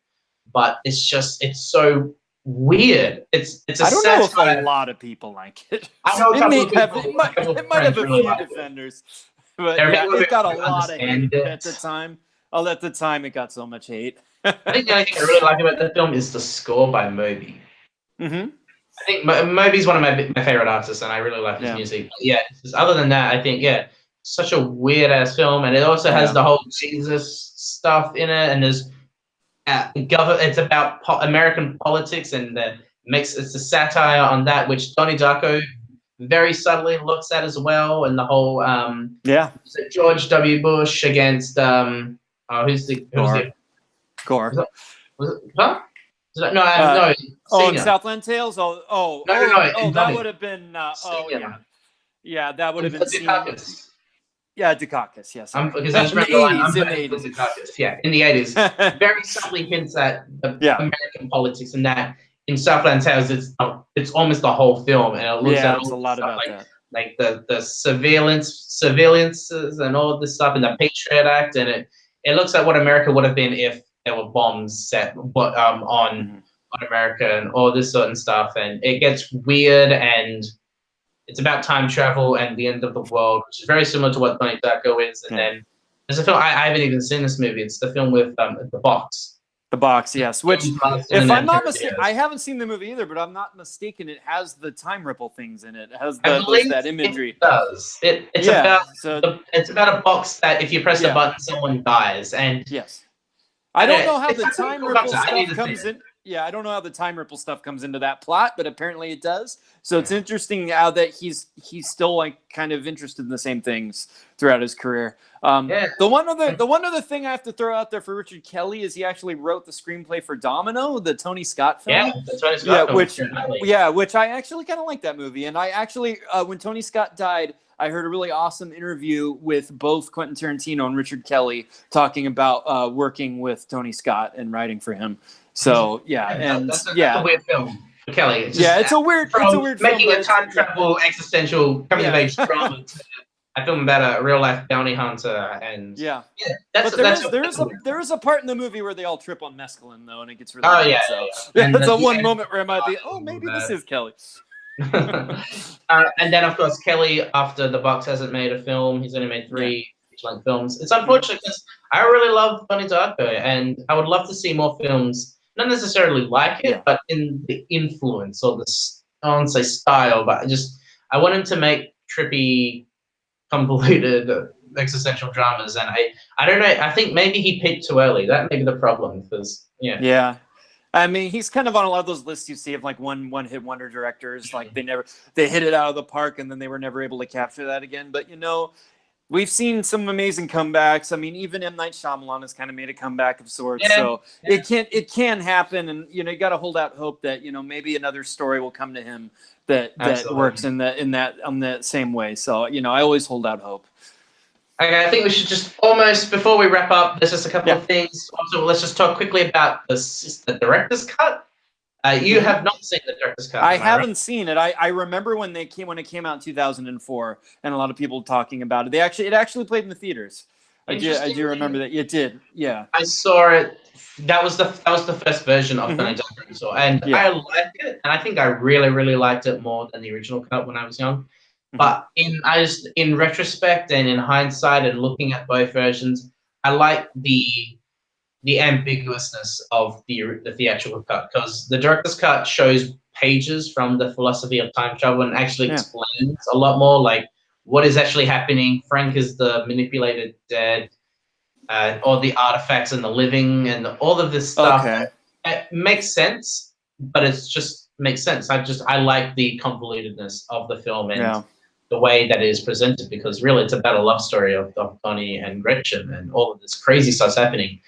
A: but it's so weird. It's
B: I don't know if a lot of people like it.
A: I know
B: it might have a few defenders. But it got a lot of hate at the time. At the time, it got so much hate.
A: I think the only thing I really like about the film is the score by Moby. I think Moby's one of my favorite artists, and I really like his music. But other than that, I think such a weird ass film, and it also has the whole Jesus stuff in it, and there's it's about American politics, and it's a satire on that, which Donnie Darko very subtly looks at as well, and the whole George W. Bush against who's the
B: Gore.
A: Was it no,
B: in Southland Tales. No, that would have been that would have been
A: Dukakis.
B: Dukakis, yes.
A: Because I was in the 80s. Dukakis, in the 80s. Very subtly hints at the American politics, and that in Southland Tales, it's almost the whole film, and it looks at all
B: a lot about that,
A: like the surveillances and all of this stuff, and the Patriot Act, and it looks at what America would have been if there were bombs set on America and all this sort of stuff, and it gets weird, and it's about time travel and the end of the world, which is very similar to what Donnie Darko is. And then there's a film I haven't even seen this movie. It's the film with The Box.
B: The Box, yes. Which, if I'm not mistaken, I haven't seen the movie either, but I'm not mistaken, it has the time ripple things in it. It has that imagery.
A: It does. It's about a box that if you press the button, someone dies. And
B: I don't know how the time ripple stuff comes in. I don't know how the time ripple stuff comes into that plot, but apparently it does. So it's interesting how that he's still like kind of interested in the same things throughout his career. The one other thing I have to throw out there for Richard Kelly is he actually wrote the screenplay for Domino, the Tony Scott film.
A: Yeah, the Tony Scott
B: film. Which I actually kind of like that movie. And I actually, when Tony Scott died, I heard a really awesome interview with both Quentin Tarantino and Richard Kelly talking about working with Tony Scott and writing for him. So
A: that's a weird film for Kelly.
B: It's a weird
A: making
B: film,
A: a time travel existential coming of age drama to a film about a real life bounty hunter, and
B: there is a part in the movie where they all trip on mescaline though, and it gets really that's the one moment where I might be maybe this is Kelly.
A: And then of course Kelly, after The Box hasn't made a film, he's only made 3 feature-length films. It's unfortunate because I really love Donnie Darko, and I would love to see more films. Not necessarily like it, but in the influence or I won't say style, but I want him to make trippy, convoluted existential dramas, and I don't know. I think maybe he peaked too early. That may be the problem, because
B: I mean, he's kind of on a lot of those lists you see of like one hit wonder directors. Like they hit it out of the park, and then they were never able to capture that again. But we've seen some amazing comebacks. I mean, even M. Night Shyamalan has kind of made a comeback of sorts. It can happen, and you got to hold out hope that maybe another story will come to him that works in that same way. So I always hold out hope.
A: Okay, I think we should just almost, before we wrap up, there's just a couple of things. Also, let's just talk quickly about the director's cut. You have not seen the director's cut.
B: I haven't seen it. I remember when it came out in 2004, and a lot of people talking about it. It actually played in the theaters. I do remember that. It did. Yeah.
A: I saw it. That was the first version of Donnie Darko I saw, and I liked it, and I think I really, really liked it more than the original cut when I was young. But in retrospect and in hindsight and looking at both versions, I like the ambiguousness of the theatrical cut, because the director's cut shows pages from the philosophy of time travel and actually explains a lot more, like what is actually happening. Frank is the manipulated dead, all the artifacts and the living and all of this stuff. It makes sense, but it's just makes sense. I like the convolutedness of the film and the way that it is presented, because really it's about a love story of Donnie and Gretchen, and all of this crazy stuff's happening.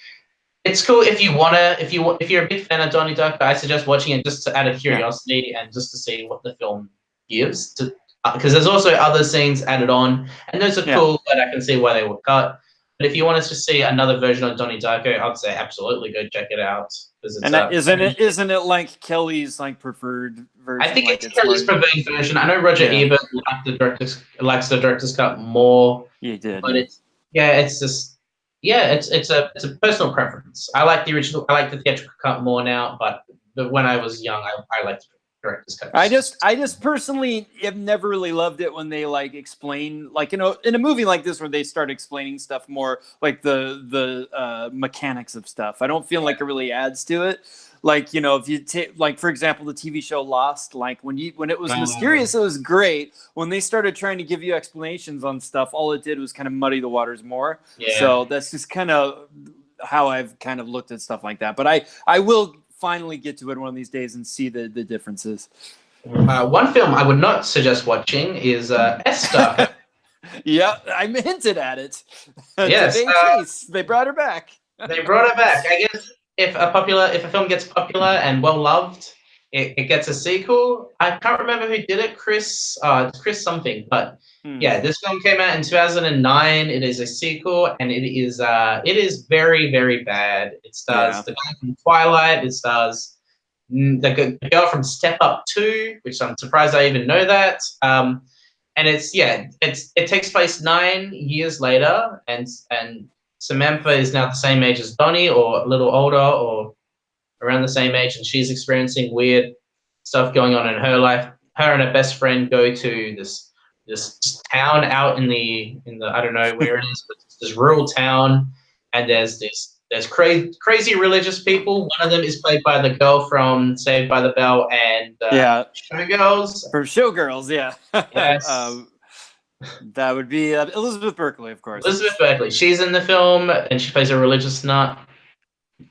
A: It's cool if you're a big fan of Donnie Darko. I suggest watching it just out of curiosity and just to see what the film gives. Because there's also other scenes added on, and those are cool, but I can see why they were cut. But if you want us to see another version of Donnie Darko, I'd say absolutely go check it out.
B: Isn't it like Kelly's preferred version?
A: I think it's Kelly's preferred version. I know Roger Ebert likes the director's cut more.
B: He did,
A: but it's a personal preference. I like the original. I like the theatrical cut more now, but when I was young, I liked the director's cut.
B: I just personally have never really loved it when they explain, in a movie like this where they start explaining stuff more, like the mechanics of stuff. I don't feel like it really adds to it. If you take, for example, the TV show Lost, when it was mysterious, it was great. When they started trying to give you explanations on stuff, all it did was kind of muddy the waters more. Yeah. So that's just kind of how I've kind of looked at stuff like that. But I will finally get to it one of these days and see the differences.
A: One film I would not suggest watching is Esther.
B: Yeah, I hinted at it.
A: Yes,
B: they brought her back.
A: I guess if a film gets popular and well loved, it gets a sequel. I can't remember who did it. Chris something, but this film came out in 2009. It is a sequel, and it is very, very bad. It stars the guy from Twilight. It stars the girl from Step Up 2, which I'm surprised I even know that. And it takes place 9 years later, and Samantha is now the same age as Donnie, or a little older, or around the same age, and she's experiencing weird stuff going on in her life. Her and her best friend go to this town out in the I don't know where it is, but it's this rural town, and there's crazy religious people. One of them is played by the girl from Saved by the Bell and Showgirls.
B: From Showgirls, yeah.
A: Yes.
B: That would be Elizabeth Berkley, of course.
A: Elizabeth Berkley. She's in the film, and she plays a religious nut.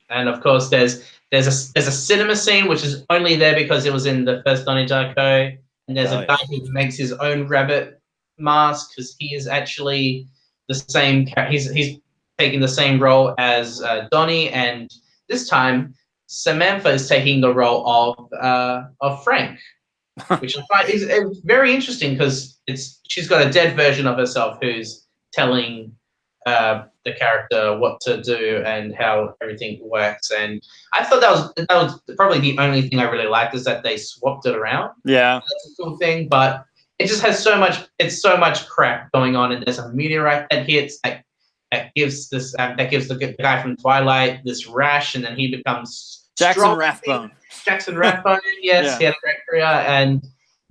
A: And of course, there's there's a cinema scene which is only there because it was in the first Donnie Darko, and there's a guy who makes his own rabbit mask because he is actually the same. He's taking the same role as Donnie, and this time Samantha is taking the role of Frank, which I find is very interesting because she's got a dead version of herself who's telling the character what to do and how everything works. And I thought that was probably the only thing I really liked, is that they swapped it around.
B: Yeah,
A: that's a cool thing, but it just has so much crap going on, and there's a meteorite that hits that gives the guy from Twilight this rash, and then he becomes
B: Jackson Rathbone.
A: Jackson Rathbone, yes, he had a great career, and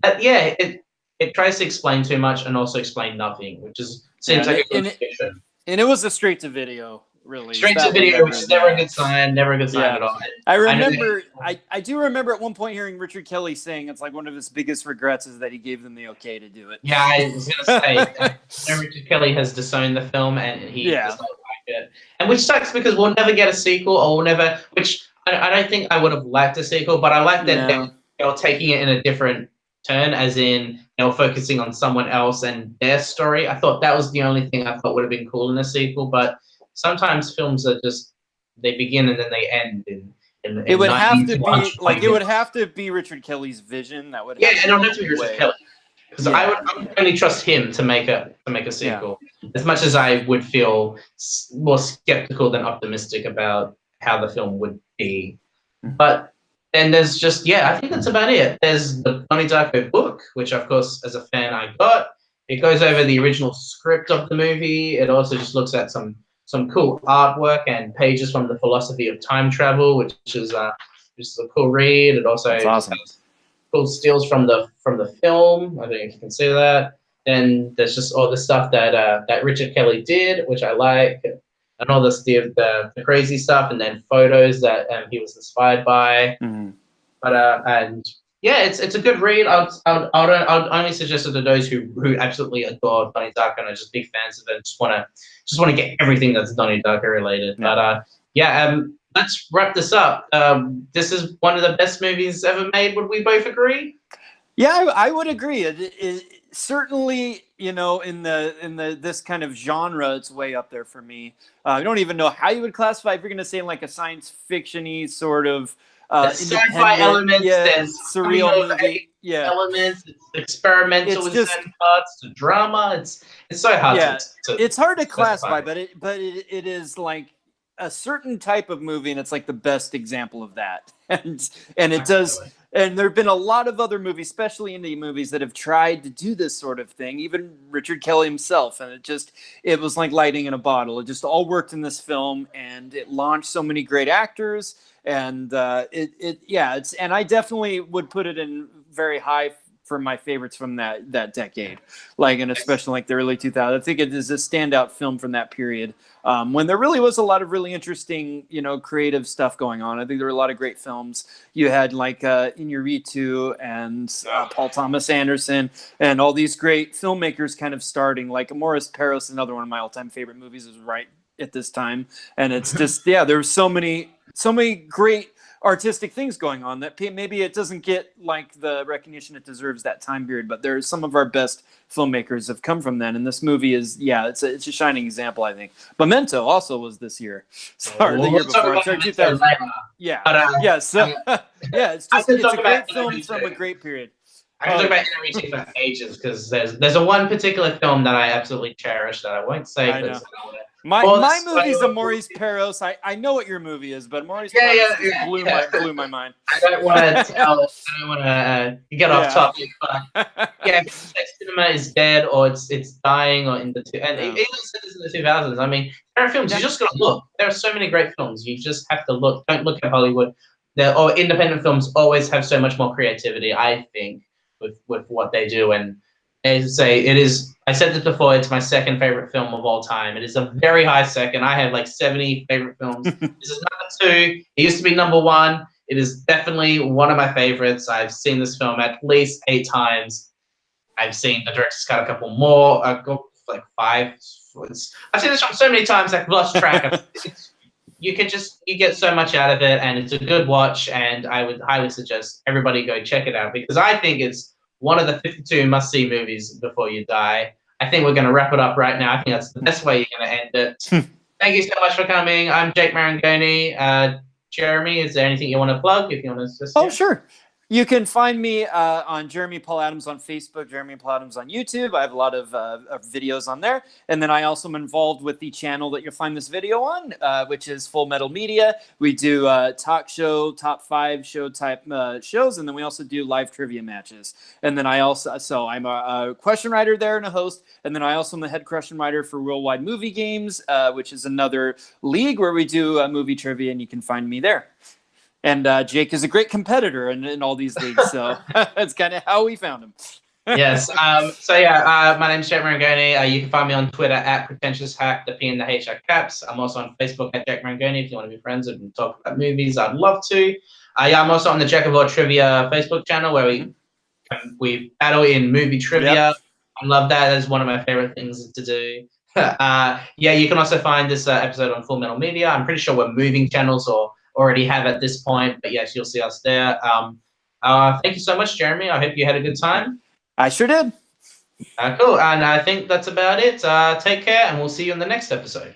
A: it tries to explain too much and also explain nothing, which seems like a good fiction.
B: And it was a straight-to-video release.
A: Straight-to-video, which is never a good sign, at all.
B: I do remember at one point hearing Richard Kelly saying it's like one of his biggest regrets is that he gave them the okay to do it.
A: Yeah, I was going to say, Richard Kelly has disowned the film, and he does not like it. And which sucks because we'll never get a sequel, or we'll never, which I don't think I would have liked a sequel, but I like that they're taking it in a different turn, as in focusing on someone else and their story. I thought that was the only thing I thought would have been cool in a sequel, but sometimes films are just, they begin and then they end
B: it would have to be like it would have to be Richard Kelly's vision that would
A: and it don't have to be Richard Kelly, because I would only trust him to make a sequel, as much as I would feel more skeptical than optimistic about how the film would be. But and there's just, I think that's about it. There's the Donnie Darko book, which, of course, as a fan, I got. It goes over the original script of the movie. It also just looks at some cool artwork and pages from the philosophy of time travel, which is just a cool read. It also has cool stills from the film. I don't know if you can see that. Then there's just all the stuff that Richard Kelly did, which I like, and all the crazy stuff, and then photos that he was inspired by. But it's a good read. I'd only suggest it to those who absolutely adore Donnie Darko and are just big fans of it. Just want to get everything that's Donnie Darko related. But let's wrap this up. This is one of the best movies ever made. Would we both agree?
B: Yeah, I would agree. It certainly, in this kind of genre, it's way up there for me. I don't even know how you would classify, if you're going to say like a science fiction-y sort of
A: sci-fi elements, there's
B: surreal movie,
A: elements, it's experimental in certain parts, the drama. It's so hard.
B: It's hard to classify, but it is like a certain type of movie, and it's like the best example of that. And it does. And there have been a lot of other movies, especially indie movies, that have tried to do this sort of thing. Even Richard Kelly himself, and it was like lightning in a bottle. It just all worked in this film, and it launched so many great actors. And and I definitely would put it in very high for my favorites from that decade, and especially like the early 2000s. I think it is a standout film from that period, when there really was a lot of really interesting, creative stuff going on. I think there were a lot of great films. You had like Iñárritu and Paul Thomas Anderson and all these great filmmakers kind of starting. Like Amores Perros, another one of my all-time favorite movies, is right at this time. And it's just there's so many great artistic things going on that maybe it doesn't get like the recognition it deserves that time period, but there's some of our best filmmakers have come from then, and this movie is it's a shining example, I think. Memento also was this year, the year before. Sorry, 2000. It's a great film from a great period.
A: I can talk about Iñárritu for ages, because there's a one particular film that I absolutely cherish that I won't say.
B: I know. My movie's Amores Perros. I know what your movie is, but Amores Perros blew my mind.
A: I don't want to get off topic, but cinema is dead, or it's dying, or in the even since in the 2000s. I mean, there are films you just got to look. There are so many great films. You just have to look. Don't look at Hollywood. Independent films always have so much more creativity, I think, with what they do. And as I said this before, it's my second favorite film of all time. It is a very high second. I have like 70 favorite films. This is number 2. It used to be number 1. It is definitely one of my favorites. I've seen this film at least 8 times. I've seen the director's cut a couple more. I've got like 5. I've seen this film so many times I've lost track of it. you get so much out of it, and it's a good watch, and I would highly suggest everybody go check it out, because I think it's one of the 52 must-see movies before you die. I think we're going to wrap it up right now. I think that's the best way you're going to end it. Thank you so much for coming. I'm Jake Marangoni. Jeremy, is there anything you want to plug? If you want to just
B: sure. You can find me on Jeremy Paul Adams on Facebook, Jeremy Paul Adams on YouTube. I have a lot of videos on there. And then I also am involved with the channel that you'll find this video on, which is Full Metal Media. We do talk show, top 5 show type shows. And then we also do live trivia matches. And then I'm a question writer there and a host. And then I also am the head question writer for Worldwide Movie Games, which is another league where we do movie trivia, and you can find me there. And Jake is a great competitor in all these leagues, so that's kind of how we found him.
A: Yes. My name's Jake Marangoni. You can find me on Twitter at Pretentious Hack. The P and the H are caps. I'm also on Facebook at Jake Marangoni. If you want to be friends and talk about movies, I'd love to. I'm also on the Jack of All Trivia Facebook channel, where we battle in movie trivia. Yep. I love that. That's one of my favorite things to do. You can also find this episode on Full Metal Media. I'm pretty sure we're moving channels or already have at this point, but yes, you'll see us there. Thank you so much, Jeremy. I hope you had a good time.
B: I sure did.
A: Cool, and I think that's about it. Take care, and we'll see you in the next episode.